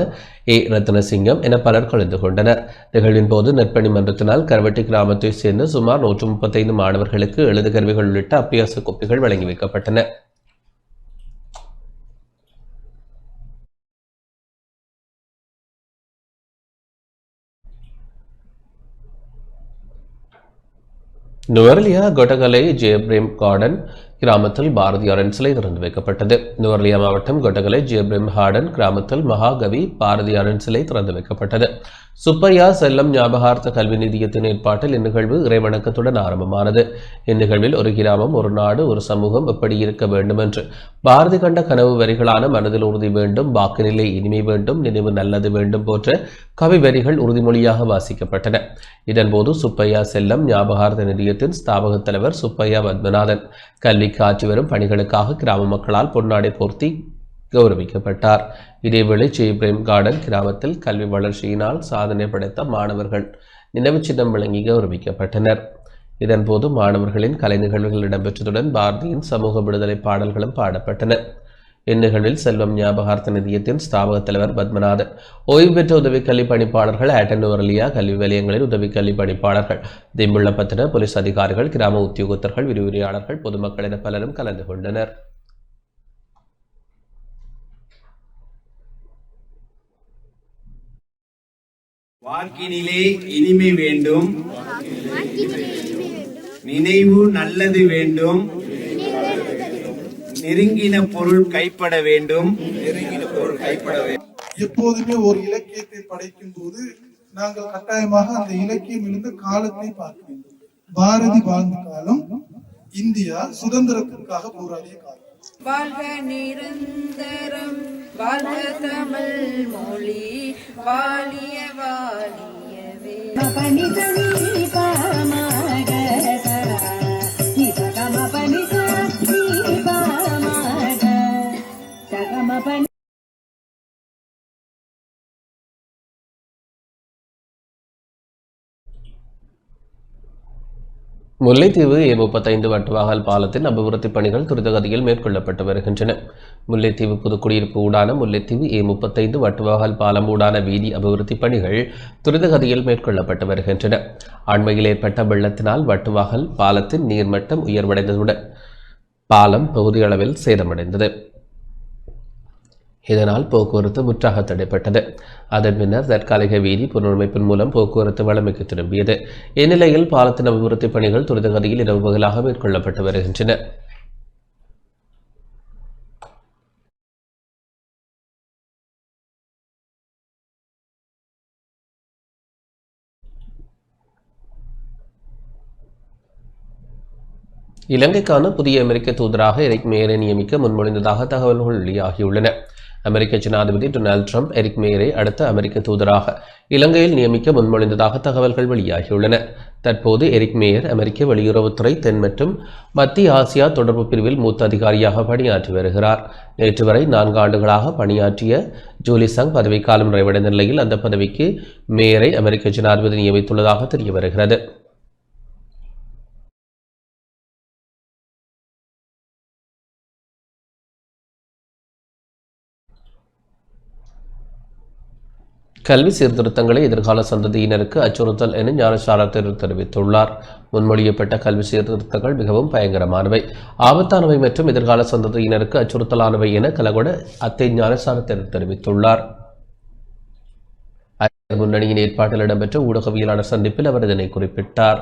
ஏ. ரத்னசிங்கம் என பலர் கலந்து கொண்டனர். நிகழ்வின் போது நெற்பணி மன்றத்தினால் கரவட்டி கிராமத்தை சேர்ந்த சுமார் 135 மாணவர்களுக்கு எழுது கருவிகள் உள்ளிட்ட அபியாச கோப்பைகள் வழங்கி வைக்கப்பட்டன. நுவர்லியா கொட்டகலை ஜெயபிரேம் கார்டன் கிராமத்தில் பாரதியாரின் சிலை திறந்து வைக்கப்பட்டது. நுவர்லியா மாவட்டம் கொட்டகலை ஜெயபிரேம் கார்டன் கிராமத்தில் மகாகவி பாரதியாரின் சிலை திறந்து வைக்கப்பட்டது. சுப்பையா செல்லம் ஞாபகார்த்த கல்வி நிதியத்தின் ஏற்பாட்டில் இந்நிகழ்வு இறைவணக்கத்துடன் ஆரம்பமானது. இந்நிகழ்வில் ஒரு கிராமம், ஒரு நாடு, ஒரு சமூகம் எப்படி இருக்க வேண்டும் என்று பாரதி கண்ட கனவு வரிகளான மனதில் உறுதி வேண்டும், வாக்குநிலை இனிமை வேண்டும், நினைவு நல்லது வேண்டும் போன்ற கவி வரிகள் உறுதிமொழியாக வாசிக்கப்பட்டன. இதன்போது சுப்பையா செல்லம் ஞாபகார்த்த நிதியத்தின் ஸ்தாபக தலைவர் சுப்பையா பத்மநாதன் கல்விக்கு ஆற்றி வரும் பணிகளுக்காக கிராம மக்களால் பொன்னாடை போர்த்தி கௌரவிக்கப்பட்டார். இதேவேளை ஜெயபிரேம் கார்டன் கிராமத்தில் கல்வி வளர்ச்சியினால் சாதனை படைத்த மாணவர்கள் நினைவு சின்னம் வழங்கி கௌரவிக்கப்பட்டனர். இதன்போது மாணவர்களின் கலை நிகழ்வுகள் இடம்பெற்றதுடன் பாரதியின் சமூக விடுதலை பாடல்களும் பாடப்பட்டன. இந்நிகழ்வில் செல்வம் ஞாபகார்த்த நிதியத்தின் ஸ்தாபக தலைவர் பத்மநாதன், ஓய்வு பெற்ற உதவி கல்வி பணிப்பாளர்கள், ஆட்டன் நுவர்லியா கல்வி வலயங்களின் உதவி கல்வி பணிப்பாளர்கள், திம்புள்ளப்பத்தின போலீஸ் அதிகாரிகள், கிராம உத்தியோகத்தர்கள், விரிவுரையாளர்கள், பொதுமக்கள் என பலரும் கலந்து கொண்டனர். வாக்கினிலே இனிமை வேண்டும், நினைவு நல்லது வேண்டும், நெருங்கின பொருள் கைப்பட வேண்டும். எப்போதுமே ஒரு இலக்கியத்தை படைக்கும் போது நாங்கள் கட்டாயமாக அந்த இலக்கியம் இருந்த காலத்தை பார்க்க வேண்டும். பாரதி வாழ்ந்த காலம் இந்தியா சுதந்திரத்திற்காக போராடிய காலம். வாழ்க நிரந்தரம், வாழ்க தமிழ் மொழி, வாழிய வாழியவே. முல்லைத்தீவு A35 வட்டுவாகல் பாலத்தின் அபிவிருத்தி பணிகள் துரிதகதியில் மேற்கொள்ளப்பட்டு வருகின்றன. முல்லைத்தீவு புதுக்குடியிருப்பு ஊடான முல்லைத்தீவு A35 வட்டுவாகல் பாலம் ஊடான வீதி அபிவிருத்தி பணிகள் துரிதகதியில் மேற்கொள்ளப்பட்டு வருகின்றன. அண்மையில் ஏற்பட்ட வெள்ளத்தினால் வட்டுவாகல் பாலத்தின் நீர்மட்டம் உயர்வடைந்ததுடன் பாலம் பகுதியளவில் சேதமடைந்தது. இதனால் போக்குவரத்து முற்றாக தடைப்பட்டது. அதன் பின்னர் தற்காலிக வீதி புனரமைப்பின் மூலம் போக்குவரத்து வளமைக்கு திரும்பியது. இந்நிலையில் பாலத்தின் அபிவிருத்தி பணிகள் துரிதகதியில் இரவு பகலாக மேற்கொள்ளப்பட்டு வருகின்றன. இலங்கைக்கான புதிய அமெரிக்க தூதராக எரிக் மேயரை நியமிக்க முன்மொழிந்ததாக தகவல்கள் வெளியாகியுள்ளன. அமெரிக்க ஜனாதிபதி டொனால்ட் ட்ரம்ப் எரிக் மேயரை அடுத்த அமெரிக்க தூதராக இலங்கையில் நியமிக்க முன்மொழிந்ததாக தகவல்கள் வெளியாகியுள்ளன. தற்போது எரிக் மேயர் அமெரிக்க வெளியுறவுத்துறை தென் மற்றும் மத்திய ஆசியா தொடர்பு பிரிவில் மூத்த அதிகாரியாக பணியாற்றி வருகிறார். நேற்று வரை 4 ஆண்டுகளாக பணியாற்றிய ஜூலி சங் பதவிக்காலம் நிறைவடைந்த நிலையில் அந்த பதவிக்கு மேயரை அமெரிக்க ஜனாதிபதி நியமித்துள்ளதாக தெரிய வருகிறது. கல்வி சீர்திருத்தங்களை எதிர்கால சந்ததியினருக்கு அச்சுறுத்தல் என ஞானசார தேரர் தெரிவித்துள்ளார். முன்மொழியப்பட்ட கல்வி சீர்திருத்தங்கள் மிகவும் பயங்கரமானவை, ஆபத்தானவை மற்றும் எதிர்கால சந்ததியினருக்கு அச்சுறுத்தலானவை என கலகொட அத்தை ஞானசார தேரர் தெரிவித்துள்ளார். முன்னணியின் ஏற்பாட்டில் இடம்பெற்ற ஊடகவியலாளர் சந்திப்பில் அவர் இதனை குறிப்பிட்டார்.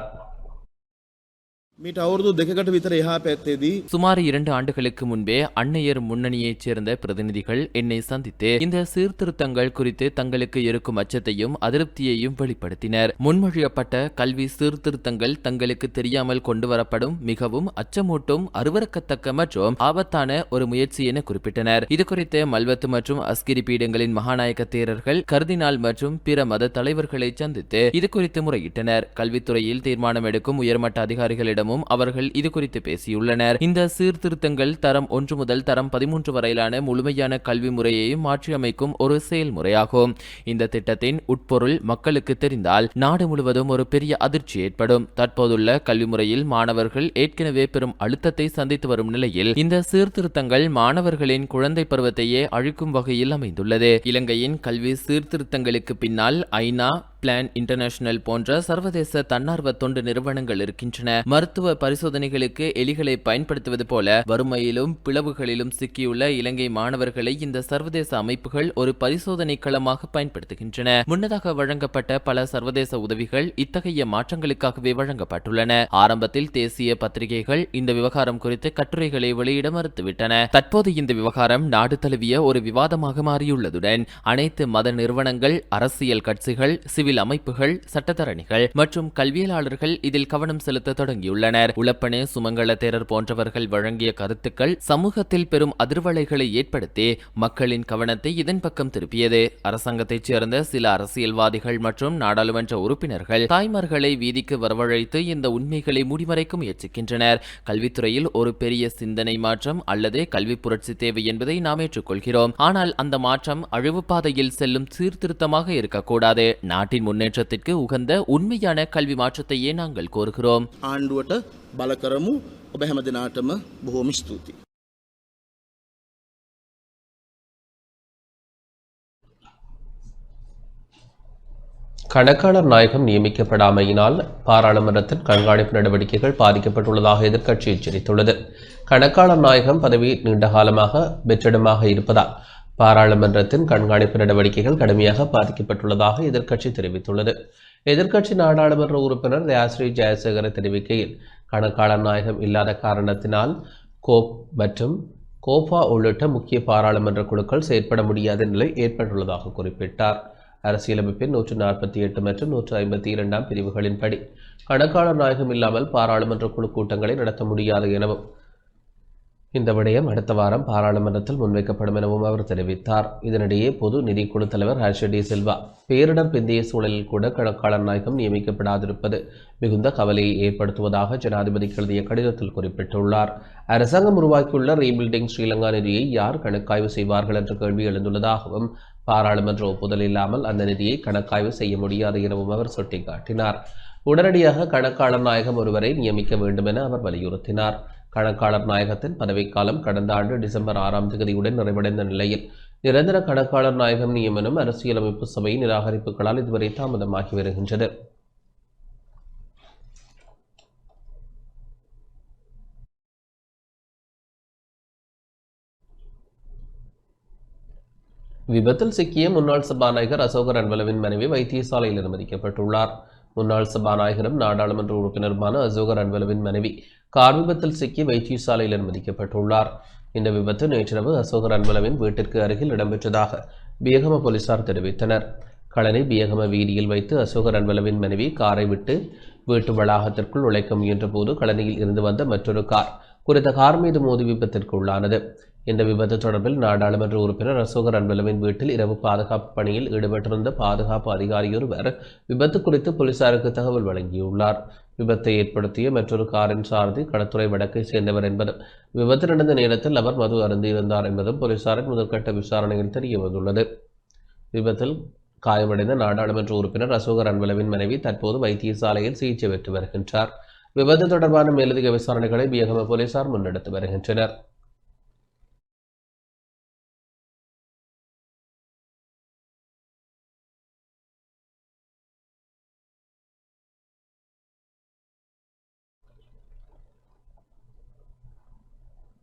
சுமார் 2 ஆண்டுகளுக்கு முன்பே அன்னையர் முன்னணியைச் சேர்ந்த பிரதிநிதிகள் என்னை சந்தித்து இந்த சீர்திருத்தங்கள் குறித்து தங்களுக்கு இருக்கும் அச்சத்தையும் அதிருப்தியையும் வெளிப்படுத்தினர். முன்மொழியப்பட்ட கல்வி சீர்திருத்தங்கள் தங்களுக்கு தெரியாமல் கொண்டுவரப்படும் மிகவும் அச்சமூட்டும், அருவருக்கத்தக்க மற்றும் ஆபத்தான ஒரு முயற்சி என குறிப்பிட்டனர். இதுகுறித்து மல்வத்து மற்றும் அஸ்கிரி பீடங்களின் மகாநாயக தேரர்கள், கர்தினால் மற்றும் பிற மத தலைவர்களை சந்தித்து இதுகுறித்து முறையிட்டனர். கல்வித்துறையில் தீர்மானம் எடுக்கும் உயர்மட்ட அதிகாரிகளிடம் செய்தியாளர்களிடமும் அவர்கள் இதுகுறித்து பேசியுள்ளனர். இந்த சீர்திருத்தங்கள் தரம் 1 முதல் தரம் 13 வரையிலான முழுமையான கல்வி முறையையும் மாற்றியமைக்கும் ஒரு செயல்முறையாகும். இந்த திட்டத்தின் உட்பொருள் மக்களுக்கு தெரிந்தால் நாடு முழுவதும் ஒரு பெரிய அதிர்ச்சி ஏற்படும். தற்போதுள்ள கல்வி முறையில் மாணவர்கள் ஏற்கனவே பெரும் அழுத்தத்தை சந்தித்து வரும் நிலையில் இந்த சீர்திருத்தங்கள் மாணவர்களின் குழந்தை பருவத்தையே அழிக்கும் வகையில் அமைந்துள்ளது. இலங்கையின் கல்வி சீர்திருத்தங்களுக்கு பின்னால் ஐநா, பிளான் இன்டர்நேஷனல் போன்ற சர்வதேச தன்னார்வ தொண்டு நிறுவனங்கள் இருக்கின்றன. மருத்துவ பரிசோதனைகளுக்கு எலிகளை பயன்படுத்துவது போல வறுமையிலும் பிளவுகளிலும் சிக்கியுள்ள இலங்கை மாணவர்களை இந்த சர்வதேச அமைப்புகள் ஒரு பரிசோதனை களமாக பயன்படுத்துகின்றன. முன்னதாக வழங்கப்பட்ட பல சர்வதேச உதவிகள் இத்தகைய மாற்றங்களுக்காகவே வழங்கப்பட்டுள்ளன. ஆரம்பத்தில் தேசிய பத்திரிகைகள் இந்த விவகாரம் குறித்து கட்டுரைகளை வெளியிட மறுத்துவிட்டன. தற்போது இந்த விவகாரம் நாடு தழுவிய ஒரு விவாதமாக மாறியுள்ளதுடன் அனைத்து மத நிறுவனங்கள், அரசியல் கட்சிகள், சிவில் அமைப்புகள், சட்டத்தரணிகள் மற்றும் கல்வியலாளர்கள் இதில் கவனம் செலுத்த தொடங்கியுள்ளனர். உலப்பனே சுமங்கல தேரர் போன்றவர்கள் வழங்கிய கருத்துக்கள் சமூகத்தில் பெரும் அதிர்வலைகளை ஏற்படுத்தி மக்களின் கவனத்தை இதன் பக்கம் திருப்பியது. அரசாங்கத்தைச் சேர்ந்த சில அரசியல்வாதிகள் மற்றும் நாடாளுமன்ற உறுப்பினர்கள் தாய்மார்களை வீதிக்கு வரவழைத்து இந்த உண்மைகளை மூடிமறைக்க முயற்சிக்கின்றனர். கல்வித்துறையில் ஒரு பெரிய சிந்தனை மாற்றம் அல்லது கல்வி புரட்சி தேவை என்பதை நாம் ஏற்றுக்கொள்கிறோம். ஆனால் அந்த மாற்றம் அழிவு பாதையில் செல்லும் சீர்திருத்தமாக இருக்கக்கூடாது. நாட்டின் முன்னேற்றத்திற்கு உகந்த உண்மையான கல்வி மாற்றத்தையே நாங்கள் கோருகிறோம். ආණ්ඩුවට බල කරමු. ඔබ හැම දිනාටම බොහෝම ස්තුතියි. கணக்காளர் நாயகம் நியமிக்கப்படாமையினால் பாராளுமன்றத்தின் கண்காணிப்பு நடவடிக்கைகள் பாதிக்கப்பட்டுள்ளதாக எதிர்க்கட்சி எச்சரித்துள்ளது. கணக்காளர் நாயகம் பதவி நீண்டகாலமாக வெற்றிடமாக இருப்பதால் பாராளுமன்றத்தின் கண்காணிப்பு நடவடிக்கைகள் கடுமையாக பாதிக்கப்பட்டுள்ளதாக எதிர்க்கட்சி தெரிவித்துள்ளது. எதிர்க்கட்சி நாடாளுமன்ற உறுப்பினர் தயாஸ்ரீ ஜெயசேகர தெரிவிக்கையில், கணக்காளர் நாயகம் இல்லாத காரணத்தினால் கோப் மற்றும் கோபா உள்ளிட்ட முக்கிய பாராளுமன்ற குழுக்கள் செயற்பட முடியாத நிலை ஏற்பட்டுள்ளதாக குறிப்பிட்டார். அரசியலமைப்பின் 148 மற்றும் 152 பிரிவுகளின்படி கணக்காளர் நாயகம் இல்லாமல் பாராளுமன்ற குழு கூட்டங்களை நடத்த முடியாது எனவும் இந்த விடயம் அடுத்த வாரம் பாராளுமன்றத்தில் முன்வைக்கப்படும் எனவும் அவர் தெரிவித்தார். இதனிடையே பொது நிதிக்குழு தலைவர் ஹர்ஷடி சில்வா பேரிடர் பிந்தைய சூழலில் கூட கணக்காளர் நாயகம் நியமிக்கப்படாதிருப்பது மிகுந்த கவலையை ஏற்படுத்துவதாக ஜனாதிபதிக்கு எழுதிய கடிதத்தில் குறிப்பிட்டுள்ளார். அரசாங்கம் உருவாக்கியுள்ள ரீபில்டிங் ஸ்ரீலங்கா நிதியை யார் கணக்காய்வு செய்வார்கள் என்ற கேள்வி எழுந்துள்ளதாகவும், பாராளுமன்ற ஒப்புதல் இல்லாமல் அந்த நிதியை கணக்காய்வு செய்ய முடியாது எனவும் அவர் சுட்டிக்காட்டினார். உடனடியாக கணக்காளர் நாயகம் ஒருவரை நியமிக்க வேண்டும் என அவர் வலியுறுத்தினார். கணக்காளர் நாயகத்தின் பதவிக்காலம் கடந்த ஆண்டு டிசம்பர் 6ஆம் தேதியுடன் நிறைவடைந்த நிலையில் நிரந்தர கணக்காளர் நாயகம் நியமனம் அரசியலமைப்பு சபை நிராகரிப்புகளால் இதுவரை தாமதமாகி வருகின்றது. விபத்தில் சிக்கிய முன்னாள் சபாநாயகர் அசோக ரன்வலவின் மனைவி வைத்தியசாலையில் அனுமதிக்கப்பட்டுள்ளார். முன்னாள் சபாநாயகரும் நாடாளுமன்ற உறுப்பினருமான அசோக ரன்வலவின் மனைவி கார் விபத்தில் சிக்கி வைத்தியசாலையில் அனுமதிக்கப்பட்டுள்ளார். இந்த விபத்து நேற்றிரவு அசோக ரன்வலவின் வீட்டிற்கு அருகில் இடம்பெற்றதாக பியகம போலீசார் தெரிவித்தனர். களனி பியகம வீதியில் வைத்து அசோக ரன்வலவின் மனைவி காரை விட்டு வீட்டு வளாகத்திற்குள் நுழைக்க முயன்ற போது களனியில் இருந்து வந்த மற்றொரு கார் குறித்த கார் மீது மோதி விபத்திற்கு உள்ளானது. இந்த விபத்து தொடர்பில் நாடாளுமன்ற உறுப்பினர் அசோக ரன்வலவின் வீட்டில் இரவு பாதுகாப்பு பணியில் ஈடுபட்டிருந்த பாதுகாப்பு அதிகாரியொருவர் விபத்து குறித்து போலீசாருக்கு தகவல் வழங்கியுள்ளார். விபத்தை ஏற்படுத்திய மற்றொரு காரின் சாரதி களத்துறை வடக்கை சேர்ந்தவர் என்பதும், விபத்து நடந்த நேரத்தில் அவர் மது அருந்தியிருந்தார் என்பதும் போலீசாரின் முதற்கட்ட விசாரணையில் தெரிய வந்துள்ளது. விபத்தில் காயமடைந்த நாடாளுமன்ற உறுப்பினர் அசோக ரன்வலவின் மனைவி தற்போது வைத்தியசாலையில் சிகிச்சை பெற்று வருகின்றார். விபத்து தொடர்பான மேலதிக விசாரணைகளை பியகம போலீசார் முன்னெடுத்து வருகின்றனர்.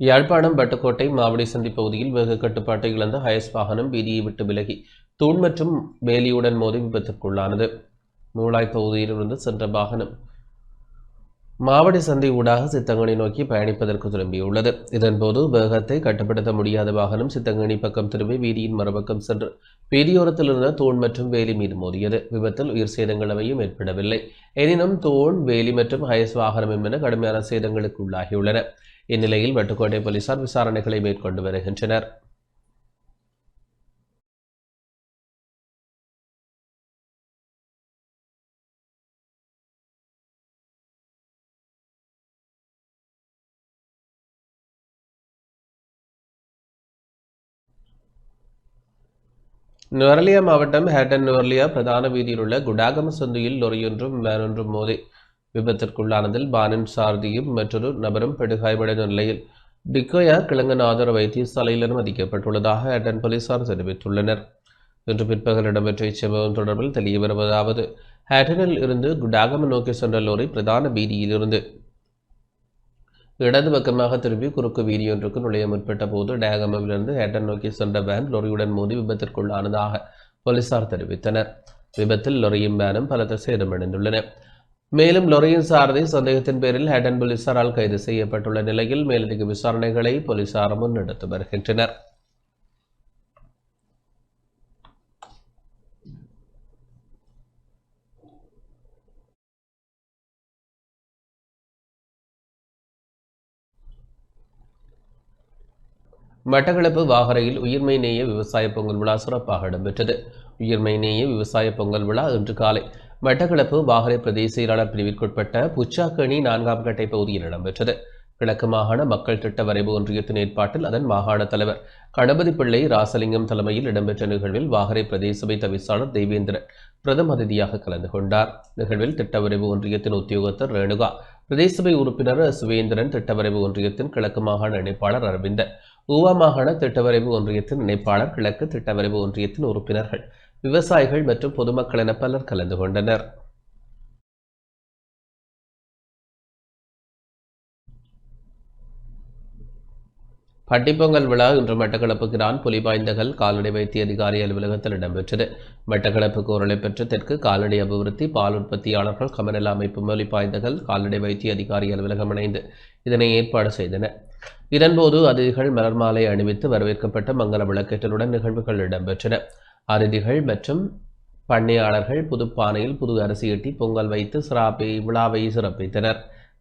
யாழ்ப்பாணம் வட்டுக்கோட்டை மாவடி சந்தி பகுதியில் வேக கட்டுப்பாட்டை இழந்த ஹயஸ் வாகனம் வீதியை விட்டு விலகி தூண் மற்றும் வேலியுடன் மோதி விபத்திற்குள்ளானது. மூளாய் பகுதியிலிருந்து சென்ற வாகனம் மாவடி சந்தை ஊடாக சித்தங்கனி நோக்கி பயணிப்பதற்கு திரும்பியுள்ளது. இதன்போது வேகத்தை கட்டுப்படுத்த முடியாத வாகனம் சித்தங்கனி பக்கம் திரும்பி வீதியின் மறுபக்கம் சென்று வீதியோரத்தில் இருந்த தூண் மற்றும் வேலி மீது மோதியது. விபத்தில் உயிர் சேதங்கள் எவையும் ஏற்படவில்லை. எனினும் தூண், வேலி மற்றும் ஹயஸ் வாகனம் என்பன கடுமையான சேதங்களுக்கு உள்ளாகியுள்ளன. இந்நிலையில் வட்டுக்கோட்டை போலீசார் விசாரணைகளை மேற்கொண்டு வருகின்றனர். நுவரெலியா மாவட்டம் ஹேட்டன் நுவரெலியா பிரதான வீதியில் உள்ள குடாகம சந்தியில் லொரியொன்றும் வேனொன்றும் மோதி விபத்திற்குள்ளானதில் பானின் சாரதியும் மற்றொரு நபரும் படுகாயமடைந்த நிலையில் டிக்கோயா கிழங்கநாதர் வைத்தியசாலையில் அனுமதிக்கப்பட்டுள்ளதாக ஹேட்டன் போலீசார் தெரிவித்துள்ளனர். இன்று பிற்பகல் இடம்பெற்ற இச்சம்பவம் தொடர்பில் தெரிய வருவதாவது, ஹேட்டனில் இருந்து குடாகம நோக்கி சென்ற லோரி பிரதான வீதியிலிருந்து இடது பக்கமாக திரும்பி குறுக்கு வீதியொன்றுக்கு நுழைய முற்பட்ட போது டேகமவிலிருந்து ஹேட்டன் நோக்கி சென்ற வேன் லொரியுடன் மோதி விபத்திற்குள்ளானதாக போலீசார் தெரிவித்தனர். விபத்தில் லொரியும் வேனும் பலத்த சேதமடைந்துள்ளன. மேலும் லொரியின் சாரதி சந்தேகத்தின் பேரில் ஹேட்டன் போலீசாரால் கைது செய்யப்பட்டுள்ள நிலையில் மேலதிக விசாரணைகளை போலீசார் முன்னெடுத்து வருகின்றனர். மட்டக்களப்பு வாகரையில் உயிர்மை நேய விவசாய பொங்கல் விழா சிறப்பாக இடம்பெற்றது. உயிர்மை நேய விவசாய பொங்கல் விழா இன்று காலை மட்டக்களப்பு வாகரை பிரதேச செயலாளர் பிரிவிற்குட்பட்ட புச்சாக்கணி 4ஆம் கட்டை பகுதியில் இடம்பெற்றது. கிழக்கு மாகாண மக்கள் திட்ட வரைவு ஒன்றியத்தின் ஏற்பாட்டில் அதன் மாகாண தலைவர் கணபதி பிள்ளை ராசலிங்கம் தலைமையில் இடம்பெற்ற நிகழ்வில் வாகரை பிரதேச சபை தவிசாளர் தேவேந்திரன் பிரதம அதிதியாக கலந்து கொண்டார். நிகழ்வில் திட்ட வரைவு ஒன்றியத்தின் உத்தியோகத்தர் ரேணுகா, பிரதேச சபை உறுப்பினர் சுவேந்திரன், திட்ட வரைவு ஒன்றியத்தின் கிழக்கு மாகாண இணைப்பாளர் அரவிந்தன், ஊவா மாகாண திட்டவரைவு ஒன்றியத்தின் இணைப்பாளர், கிழக்கு திட்டவரைவு ஒன்றியத்தின் உறுப்பினர்கள், விவசாயிகள் மற்றும் பொதுமக்கள் என பலர் கலந்து கொண்டனர். பட்டிப்பொங்கல் விழா இன்று மட்டக்களப்பு கிரான் புலிபாய்ந்தகல் கால்நடை வைத்திய அதிகாரி அலுவலகத்தில் இடம்பெற்றது. மட்டக்களப்பு கோரளை பெற்ற தெற்கு கால்நடை அபிவிருத்தி பால் உற்பத்தியாளர்கள் கமநல அமைப்பு புலிபாய்ந்தகல் கால்நடை வைத்திய அதிகாரி அலுவலகம் இணைந்து இதனை ஏற்பாடு செய்தன. இதன்போது அதிதிகள் மலர் மாலை அணிவித்து வரவேற்கப்பட்ட மங்கள விளக்கேற்றலுடன் நிகழ்வுகள் இடம்பெற்றன. அதிதிகள் மற்றும் பண்ணையாளர்கள் புதுப்பானையில் புது அரிசி எட்டி பொங்கல் வைத்து விழாவை சிறப்பித்தனர்.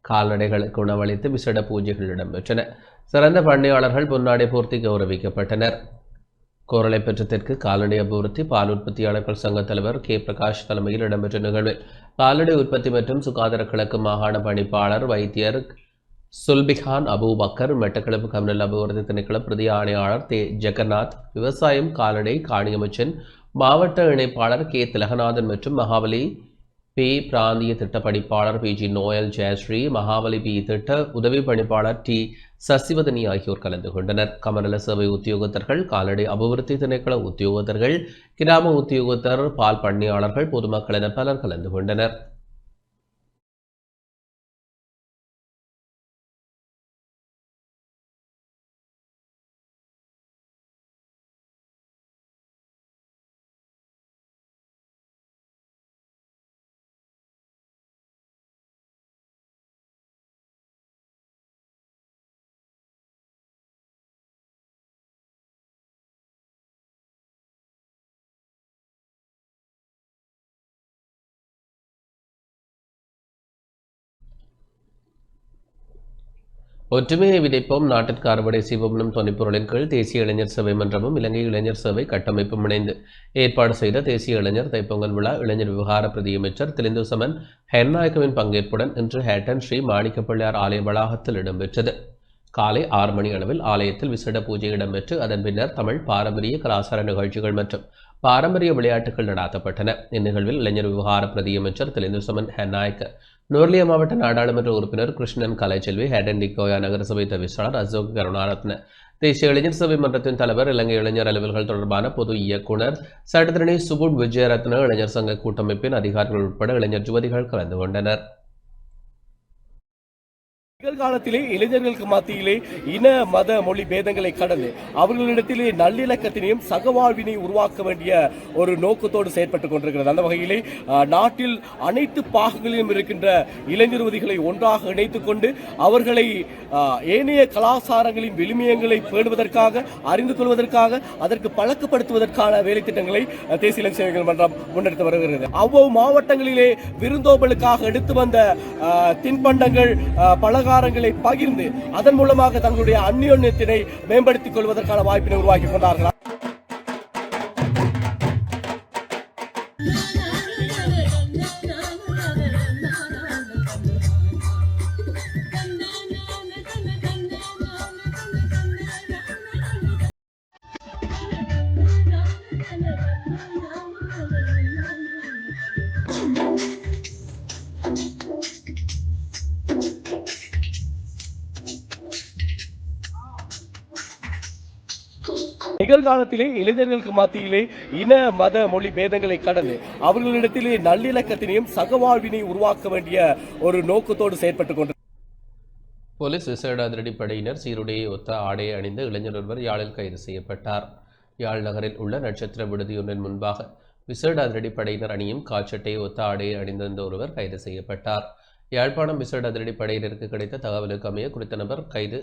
கால்நடைகளுக்கு உணவளித்து விசேட பூஜைகள் இடம்பெற்றன. சிறந்த பண்ணையாளர்கள் பொன்னாடை போர்த்தி கௌரவிக்கப்பட்டனர். கோரளை பெற்ற தெற்கு கால்நடை அபிவிருத்தி பால் உற்பத்தியாளர்கள் சங்க தலைவர் கே பிரகாஷ் தலைமையில் இடம்பெற்ற நிகழ்வில் கால்நடை உற்பத்தி மற்றும் சுகாதார கிழக்கு மாகாண பணிப்பாளர் வைத்தியர் சுல்பிகான் அபூபக்கர், மட்டக்களப்பு கமநல அபிவிருத்தி திணைக்கள பிரதி ஆணையாளர் தே ஜெகநாத், விவசாயம் கால்நடை காணியமைச்சன் மாவட்ட இணைப்பாளர் கே திலகநாதன் மற்றும் மகாபலி பி பிராந்திய திட்ட பணிப்பாளர் பி.ஜி. நோயல் ஜெயஸ்ரீ, மகாபலி பி திட்ட உதவி பணிப்பாளர் டி சசிவதனி ஆகியோர் கலந்து கொண்டனர். கமநல சேவை உத்தியோகத்தர்கள், கால்நடை அபிவிருத்தி திணைக்கள உத்தியோகத்தர்கள், கிராம உத்தியோகத்தர், பால் பண்ணையாளர்கள், பொதுமக்கள் என பலர் கலந்து கொண்டனர். ஒற்றுமையை விதைப்போம், நாட்டிற்கு அறுவடை செய்வோம் எனும் தொனிப்பொருளின் கீழ் தேசிய இளைஞர் சேவை மன்றமும் இலங்கை இளைஞர் சேவை கட்டமைப்பும் இணைந்து ஏற்பாடு செய்த தேசிய இளைஞர் தைப்பொங்கல் விழா இளைஞர் விவகார பிரதியமைச்சர் திலிந்துசமன் ஹெர்நாயக்கவின் பங்கேற்புடன் இன்று ஹேட்டன் ஸ்ரீ மாணிக்கப்பிள்ளையார் ஆலய வளாகத்தில் இடம்பெற்றது. காலை 6 மணி அளவில் ஆலயத்தில் விசேட பூஜை இடம்பெற்று அதன் பின்னர் தமிழ் பாரம்பரிய கலாச்சார நிகழ்ச்சிகள் மற்றும் பாரம்பரிய விளையாட்டுகள் நடாத்தப்பட்டன. இந்நிகழ்வில் இளைஞர் விவகார பிரதியமைச்சர் திலிந்துசமன் ஹெர்நாயக்க, நுவரெலியா மாவட்ட நாடாளுமன்ற உறுப்பினர் கிருஷ்ணன் கலைச்செல்வி, ஹேட்டன் டிக்கோயா நகரசபை தவிசாளர் அசோக் கருணாரத்ன, தேசிய இளைஞர் சபை மன்றத்தின் தலைவர், இலங்கை இளைஞர் அலுவல்கள் தொடர்பான பொது இயக்குனர் சட்டத்திரணி சுபுட் விஜயரத்ன, இளைஞர் சங்க கூட்டமைப்பின் அதிகாரிகள் உட்பட இளைஞர் யுவதிகள் கலந்து கொண்டனர். நிகழ்காலத்திலே இளைஞர்களுக்கு மத்தியிலே இன மத மொழி பேதங்களை கடந்து அவர்களிடத்திலே நல்லிணக்கத்தினையும் சகவாழ்வினை உருவாக்க வேண்டிய ஒரு நோக்கத்தோடு செயற்பட்டுக் கொண்டிருக்கிறது. அந்த வகையிலே நாட்டில் அனைத்து பாகங்களிலும் இருக்கின்ற இளைஞர்வதிகளை ஒன்றாக இணைத்துக் கொண்டு அவர்களை ஏனைய கலாச்சாரங்களின் விழுமியங்களை பேணுவதற்காக, அறிந்து கொள்வதற்காக, அதற்கு பழக்கப்படுத்துவதற்கான வேலை திட்டங்களை தேசிய இளைஞர் சேவைகள் மன்றம் முன்னெடுத்து வருகிறது. அவ்வளவு மாவட்டங்களிலே விருந்தோம்பலுக்காக எடுத்து வந்த தின்பண்டங்கள் பலகாரங்களை பகிர்ந்து அதன் மூலமாக தங்களுடைய அந்யோன்யத்தினை மேம்படுத்திக் கொள்வதற்கான வாய்ப்பினை உருவாக்கி கொண்டார்கள். நிகழ்காலத்திலே இளைஞர்களுக்கு மத்தியிலே இன மத மொழி பேதங்களை கடந்து அவர்களிடத்திலே நல்லிணக்கத்தினையும் சகவாழ்வினை உருவாக்க வேண்டிய ஒரு நோக்கத்தோடு செயற்பட்டுக் கொண்டு போலீஸ் விசேட அதிரடிப்படையினர் சீருடையை ஒத்த ஆடையை அணிந்த இளைஞர் ஒருவர் யாழில் கைது செய்யப்பட்டார். யாழ் நகரில் உள்ள நட்சத்திர விடுதியொன்றின் முன்பாக விசேட அதிரடிப்படையினர் அணியும் கால்சட்டையை ஒத்த ஆடையை அணிந்திருந்த ஒருவர் கைது செய்யப்பட்டார். யாழ்ப்பாணம் விசேட அதிரடிப்படையினருக்கு கிடைத்த தகவலுக்கு அமைய குறித்த நபர் கைது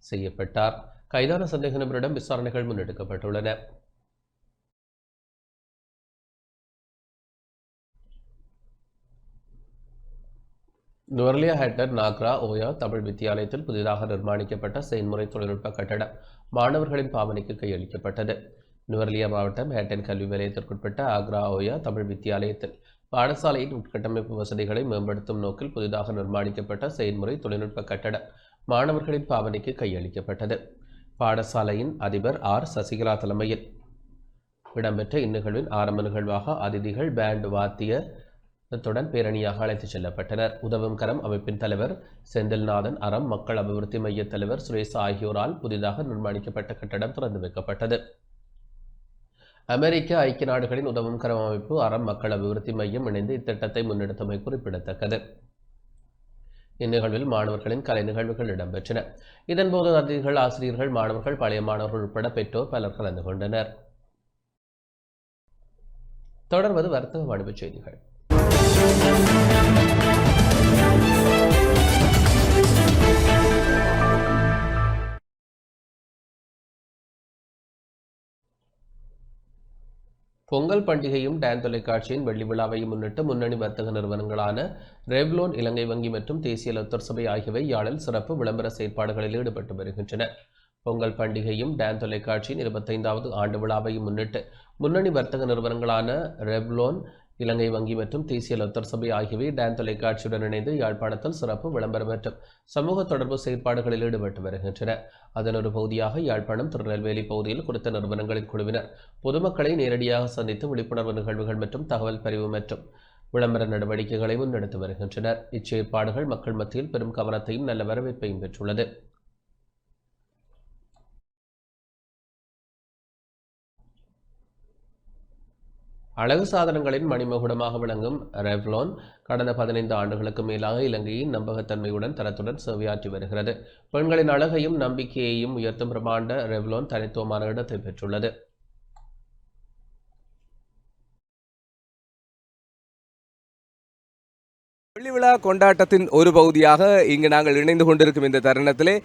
செய்யப்பட்டார். கைதான சந்தேக நபரிடம் விசாரணைகள் முன்னெடுக்கப்பட்டுள்ளன. நுவர்லியா ஹேட்டர் நாக்ரா ஓயா தமிழ் வித்தியாலயத்தில் புதிதாக நிர்மாணிக்கப்பட்ட செயல்முறை தொழில்நுட்ப கட்டடம் மாணவர்களின் பாவனைக்கு கையளிக்கப்பட்டது. நுவர்லியா மாவட்டம் ஹேட்டன் கல்வி நிலையத்திற்குட்பட்ட ஆக்ரா ஓயா தமிழ் வித்தியாலயத்தில் பாடசாலையின் உட்கட்டமைப்பு வசதிகளை மேம்படுத்தும் நோக்கில் புதிதாக நிர்மாணிக்கப்பட்ட செயல்முறை தொழில்நுட்ப கட்டடம் மாணவர்களின் பாவனைக்கு கையளிக்கப்பட்டது. பாடசாலையின் அதிபர் ஆர் சசிகலா தலைமையில் இடம்பெற்ற இந்நிகழ்வின் ஆரம்ப நிகழ்வாக அதிதிகள் பேண்ட் வாத்தியத்துடன் பேரணியாக அழைத்துச் செல்லப்பட்டனர். உதவும் கரம் அமைப்பின் தலைவர் செந்தில்நாதன், அறம் மக்கள் அபிவிருத்தி மைய தலைவர் சுரேஷ் ஆகியோரால் புதிதாக நிர்மாணிக்கப்பட்ட கட்டடம் திறந்து வைக்கப்பட்டது. அமெரிக்க ஐக்கிய நாடுகளின் உதவும் கரம் அமைப்பு, அறம் மக்கள் அபிவிருத்தி மையம் இணைந்து இத்திட்டத்தை முன்னெடுத்தமை குறிப்பிடத்தக்கது. இந்நிகழ்வில் மாணவர்களின் கலை நிகழ்வுகள் இடம்பெற்றன. இதன்போது அதிதிகள், ஆசிரியர்கள், மாணவர்கள், பழைய மாணவர்கள் உட்பட பெற்றோர் பலர் கலந்து கொண்டனர். தொடர்வது வர்த்தக வாணிபச் செய்திகள். பொங்கல் பண்டிகையும் டான் தொலைக்காட்சியின் வெள்ளி விழாவையும் முன்னிட்டு முன்னணி வர்த்தக நிறுவனங்களான ரெவ்லோன், இலங்கை வங்கி மற்றும் தேசிய லத்தர் சபை ஆகியவை யாழில் சிறப்பு விளம்பர செயற்பாடுகளில் ஈடுபட்டு வருகின்றன. பொங்கல் பண்டிகையும் டான் தொலைக்காட்சியின் 25வது ஆண்டு விழாவையும் முன்னிட்டு முன்னணி வர்த்தக நிறுவனங்களான ரெவ்லோன், இலங்கை வங்கி மற்றும் தேசிய லத்தர் சபை ஆகியவை டான் தொலைக்காட்சியுடன் இணைந்து யாழ்ப்பாணத்தில் சிறப்பு விளம்பர மற்றும் சமூக தொடர்பு செயற்பாடுகளில் ஈடுபட்டு வருகின்றன. அதன் ஒரு பகுதியாக யாழ்ப்பாணம், திருநெல்வேலி பகுதியில் குறித்த நிறுவனங்களின் குழுவினர் பொதுமக்களை நேரடியாக சந்தித்து விழிப்புணர்வு நிகழ்வுகள் மற்றும் தகவல் பரிவு மற்றும் விளம்பர நடவடிக்கைகளை முன்னெடுத்து வருகின்றனர். இச்செயற்பாடுகள் மக்கள் மத்தியில் பெரும் கவனத்தையும் நல்ல வரவேற்பையும் பெற்றுள்ளது. அழகு சாதனங்களின் மணிமகுடமாக விளங்கும் ரெவ்லோன் கடந்த 15 ஆண்டுகளுக்கு மேலாக இலங்கையின் நம்பகத்தன்மையுடன் தரத்துடன் சேவையாற்றி வருகிறது. பெண்களின் அழகையும் நம்பிக்கையையும் உயர்த்தும் பிரமாண்ட ரெவ்லோன் தனித்துவமான இடத்தை பெற்றுள்ளது. வெள்ளி விழா கொண்டாட்டத்தின் ஒரு பகுதியாக இங்கு நாங்கள் இணைந்து கொண்டிருக்கும் இந்த தருணத்திலே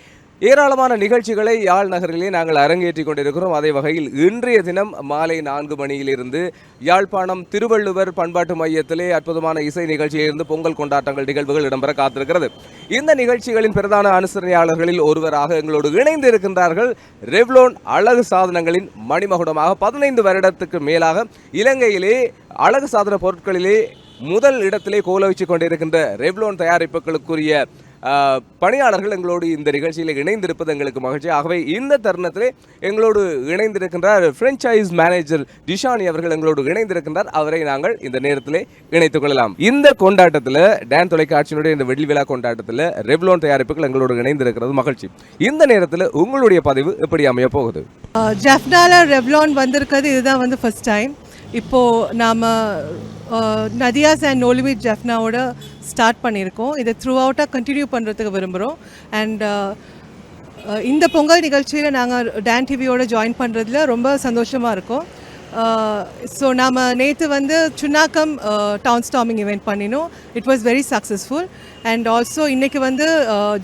ஏராளமான நிகழ்ச்சிகளை யாழ் நகரிலே நாங்கள் அரங்கேற்றி கொண்டிருக்கிறோம். அதே வகையில் இன்றைய தினம் மாலை 4 மணியிலிருந்து யாழ்ப்பாணம் திருவள்ளுவர் பண்பாட்டு மையத்திலே அற்புதமான இசை நிகழ்ச்சியிலிருந்து பொங்கல் கொண்டாட்டங்கள் நிகழ்வுகள் இடம்பெற காத்திருக்கிறது. இந்த நிகழ்ச்சிகளின் பிரதான அனுசரணையாளர்களில் ஒருவராக எங்களோடு இணைந்து இருக்கின்றார்கள். ரெவ்லோன் அழகு சாதனங்களின் மணிமகுடமாக 15 வருடத்துக்கு மேலாக இலங்கையிலே அழகு சாதன பொருட்களிலே முதல் இடத்திலே கோலோச்சிக் கொண்டிருக்கின்ற ரெவ்லோன் தயாரிப்புகளுக்குரிய பணியாளர்கள் எங்களோடு இந்த நிகழ்ச்சியில் இணைந்திருப்பது எங்களுக்கு மகிழ்ச்சி. ஆகவே இந்த தருணத்திலே எங்களோடு இணைந்திருக்கின்றார் பிரான்சைஸ் மேனேஜர் டிஷானி அவர்கள் எங்களோடு இணைந்திருக்கின்றார். அவரை நாங்கள் இந்த நேரத்திலே இணைத்துக் கொள்ளலாம். இந்த கொண்டாட்டத்தில் டான் தொலைக்காட்சியினுடைய இந்த வெள்ளி விழா கொண்டாட்டத்தில் ரெவ்லோன் தயாரிப்புகள் எங்களோடு இணைந்திருக்கிறது மகிழ்ச்சி. இந்த நேரத்தில் உங்களுடைய பதிவு எப்படி அமைய போகுது? ஜெஃப்னால ரெவ்லோன் வந்திருக்கிறது இதுதான் ஃபர்ஸ்ட் டைம். இப்போது நாம் நதியாஸ் அண்ட் நோலிமிட் ஜெஃப்னாவோட ஸ்டார்ட் பண்ணியிருக்கோம். இதை த்ரூ அவுட்டாக கண்டினியூ பண்ணுறதுக்கு விரும்புகிறோம். அண்ட் இந்த பொங்கல் நிகழ்ச்சியில் நாங்கள் டான் டிவியோட ஜாயின் பண்ணுறதுல ரொம்ப சந்தோஷமாக இருக்கோம். ஸோ நாம் நேற்று சுன்னாக்கம் டவுன் ஸ்டாமிங் இவெண்ட் பண்ணினோம். It was very successful. And also இன்றைக்கி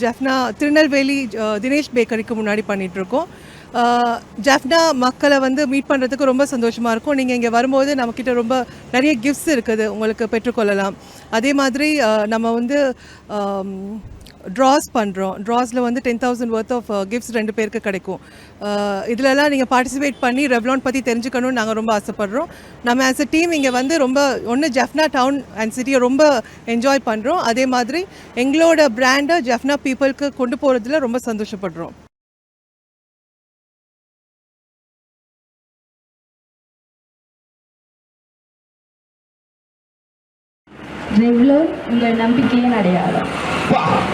ஜெஃப்னா திருநெல்வேலி தினேஷ் பேக்கரிக்கு முன்னாடி பண்ணிகிட்ருக்கோம். ஜெஃப்னா மக்களை மீட் பண்ணுறதுக்கு ரொம்ப சந்தோஷமாக இருக்கும். நீங்கள் இங்கே வரும்போது நம்மக்கிட்ட ரொம்ப நிறைய கிஃப்ட்ஸ் இருக்குது, உங்களுக்கு பெற்றுக்கொள்ளலாம். அதே மாதிரி நம்ம ட்ராஸ் பண்ணுறோம். ட்ராஸில் 10,000 ஒர்த் ஆஃப் கிஃப்ட்ஸ் 2 பேருக்கு கிடைக்கும். இதிலெல்லாம் நீங்கள் பார்ட்டிசிபேட் பண்ணி ரெவ்லான் பற்றி தெரிஞ்சுக்கணும்னு நாங்கள் ரொம்ப ஆசைப்படுறோம். நம்ம ஆஸ் அ டீம் இங்கே ரொம்ப ஜெஃப்னா டவுன் அண்ட் சிட்டியை ரொம்ப என்ஜாய் பண்ணுறோம். அதே மாதிரி எங்களோட பிராண்டை ஜெஃப்னா பீப்புளுக்கு கொண்டு போகிறதுல ரொம்ப சந்தோஷப்படுறோம். ரெவ்லோன் உங்கள் நம்பிக்கையின் அடையாளம்.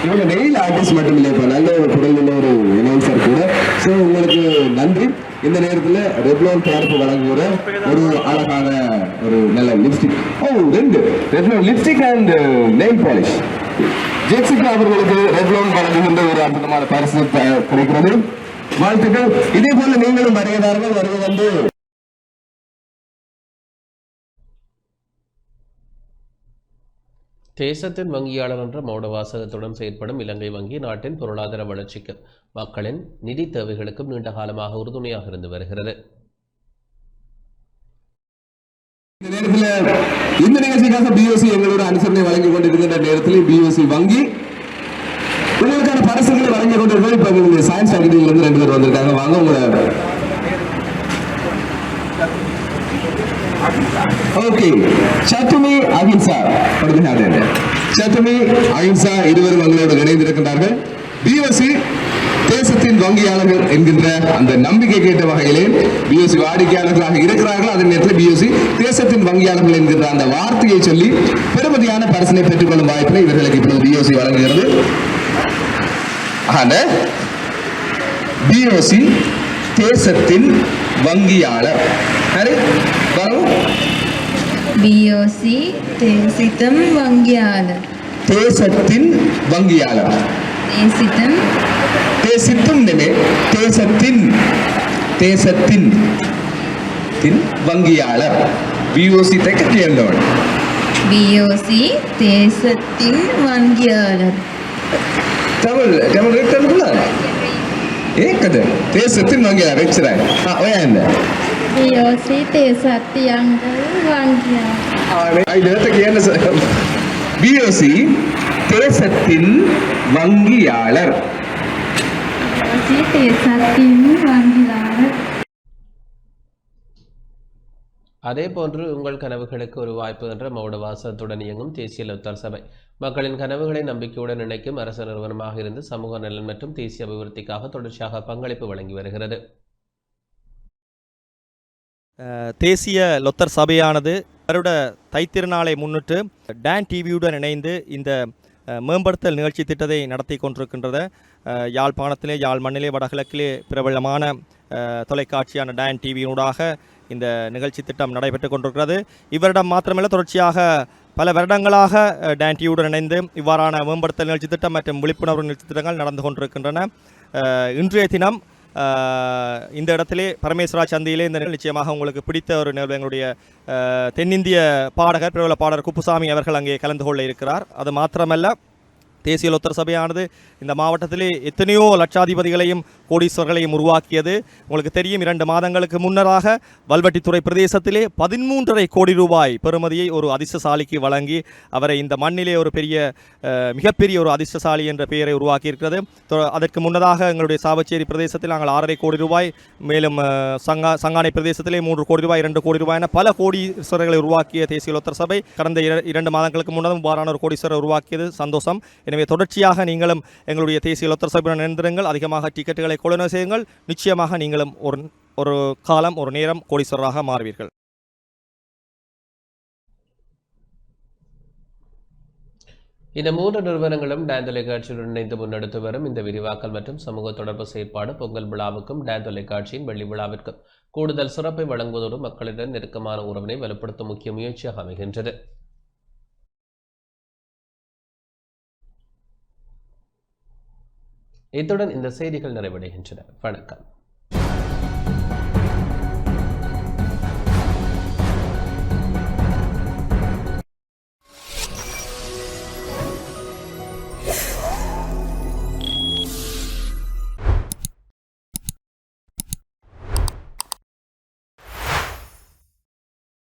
இவங்க நெயில் ஆர்டிஸ்ட் மட்டும் இல்லை, இப்போ நல்ல ஒரு குரல் உள்ள ஒரு அனௌன்சர் கூட. ஸோ உங்களுக்கு நன்றி. இந்த நேரத்தில் ரெவ்லோன் தயாரிப்பு வழங்குகிற ஒரு அழகான ஒரு நல்ல லிப்ஸ்டிக், ரெண்டு ரெவ்லோன் லிப்ஸ்டிக் அண்ட் நெயில் பாலிஷ். ஜெக்சிகா அவர்களுக்கு ரெவ்லோன் வழங்குகின்ற ஒரு அற்புதமான பரிசு கிடைக்கிறது. வாழ்த்துக்கள். இதே போல நீங்களும் வருகிறார்கள். வருகை வந்து தேசத்தின் வங்கியாளர் என்ற மௌன வாசகத்துடன் செயற்படும் இலங்கை வங்கி நாட்டின் பொருளாதார வளர்ச்சிக்கு மக்களின் நிதி தேவைகளுக்கும் நீண்ட காலமாக உறுதுணையாக இருந்து வருகிறது. இந்த நிகழ்ச்சிக்காக பிஓசி எங்களோட அனுசரணை வழங்கிக் கொண்டிருக்கின்ற நேரத்தில் பிஓசி வங்கி உங்களுக்கான பரிசுகளை வழங்கிக் கொண்டிருக்கிறது. இப்ப சயின்ஸ் அகாடமியில இருந்து 2 பேர் வந்திருக்காங்க. வாங்க உங்களை. ஓகே, சத்துமி அஹிம்சா சத்துமி அஹிம்சா இருவரும் எங்களோடு இணைந்திருக்கின்றார்கள். பிஓசி தேசத்தின் வங்கியாளர்கள் என்கின்ற அந்த நம்பிக்கை கேட்ட வகையிலே பிஓசி வாடிக்கையாளர்களாக இருக்கிறார்கள். அதே நேரத்தில் பிஓசி தேசத்தின் வங்கியாளர்கள் என்கின்ற அந்த வார்த்தையை சொல்லி பெருமதியான பரிசினை பெற்றுக்கொள்ளும் வாய்ப்பினை இவர்களுக்கு இப்பொழுது பிஓசி வழங்குகிறது. ஆன பிஓசி தேசத்தின் வங்கியாளர் பிஓசி தேசித்தம் வங்கியாளர். தேசத்தின் வங்கியாளர். தேசித்தம் தேசித்தும் தேசத்தின் தேசத்தின் வங்கியாளர். பிஓசி தெக்க சேர்ந்தவன். பிஓசி தேசத்தின் வங்கியாளர். தமிழ் ஏக்கது தேசத்தின் வங்கியாளர் வச்சுறாங்க. பிஓசி தேசத்தின் வங்கியாளர். பிஓசி தேசத்தின் வங்கியாளர். தேசத்தின் வங்கியாளர். அதேபோன்று உங்கள் கனவுகளுக்கு ஒரு வாய்ப்பு என்ற மௌன வாசகத்துடன் இயங்கும் தேசிய லோத்தர் சபை மக்களின் கனவுகளை நம்பிக்கையுடன் இணைக்கும் அரசு நிறுவனமாக இருந்து சமூக நலன் மற்றும் தேசிய அபிவிருத்திக்காக தொடர்ச்சியாக பங்களிப்பு வழங்கி வருகிறது. தேசிய லொத்தர் சபையானது வருட தைத்திருநாளை முன்னிட்டு டான் டிவியுடன் இணைந்து இந்த மேம்படுத்தல் நிகழ்ச்சி திட்டத்தை நடத்தி கொண்டிருக்கின்றது. யாழ்ப்பாணத்திலே யாழ் மண்ணிலே வடகிழக்கிலே பிரபலமான தொலைக்காட்சியான டான் டிவியினூடாக இந்த நிகழ்ச்சி திட்டம் நடைபெற்று கொண்டிருக்கிறது. இவரிடம் மாத்திரமல்ல, தொடர்ச்சியாக பல வருடங்களாக டான் டிவியுடன் இணைந்து இவ்வாறான மேம்படுத்தல் நிகழ்ச்சி திட்டம் மற்றும் விழிப்புணர்வு நிகழ்ச்சி திட்டங்கள் நடந்து கொண்டிருக்கின்றன. இன்றைய தினம் இந்த இடத்திலே பரமேஸ்வரா சந்தையிலே இந்த நிச்சயமாக உங்களுக்கு பிடித்த ஒரு நிகழ்வு. எங்களுடைய தென்னிந்திய பாடகர் பிரபல பாடகர் குப்புசாமி அவர்கள் அங்கே கலந்து கொள்ள இருக்கிறார். அது மாத்திரமல்ல, தேசிய லோத்தர் சபையானது இந்த மாவட்டத்திலே எத்தனையோ லட்சாதிபதிகளையும் கோடீஸ்வரர்களையும் உருவாக்கியது. உங்களுக்கு தெரியும், 2 மாதங்களுக்கு முன்னராக வல்வெட்டித்துறை பிரதேசத்திலே 13.5 கோடி ரூபாய் பெறுமதியை ஒரு அதிர்ஷ்டசாலிக்கு வழங்கி அவரை இந்த மண்ணிலே ஒரு மிகப்பெரிய ஒரு அதிர்ஷ்டசாலி என்ற பெயரை உருவாக்கியிருக்கிறது. அதற்கு முன்னதாக எங்களுடைய சாவச்சேரி பிரதேசத்தில் நாங்கள் 6.5 கோடி ரூபாய், மேலும் சங்கானை பிரதேசத்திலே 3 கோடி ரூபாய், 2 கோடி ரூபாய் என பல கோடீஸ்வரர்களை உருவாக்கிய தேசிய லோத்தர் சபை கடந்த 2 மாதங்களுக்கு முன்னதும் இவ்வாறான ஒரு கோடீஸ்வரர் உருவாக்கியது. சந்தோஷம். எனவே தொடர்ச்சியாக நீங்களும் எங்களுடைய தேசிய லோத்தர் சபையுடன் இணைந்திருங்கள். அதிகமாக டிக்கெட்டுகளை கொள்வனவு செய்யுங்கள். நிச்சயமாக நீங்களும் ஒரு காலம் ஒரு நேரம் கோடீஸ்வரராக மாறுவீர்கள். இந்த 3 நிறுவனங்களும் டான் தொலைக்காட்சியுடன் இணைந்து முன்னெடுத்து வரும் இந்த விரிவாக்கல் மற்றும் சமூக தொடர்பு செயற்பாடு பொங்கல் விழாவுக்கும் டான் தொலைக்காட்சியின் வெள்ளி விழாவிற்கும் கூடுதல் சிறப்பை வழங்குவதோடு மக்களிடம் நெருக்கமான உறவினை வலுப்படுத்தும் முக்கிய முயற்சியாக அமைகின்றது. இத்துடன் இந்த செய்திகள் நிறைவடைகின்றன. வணக்கம்.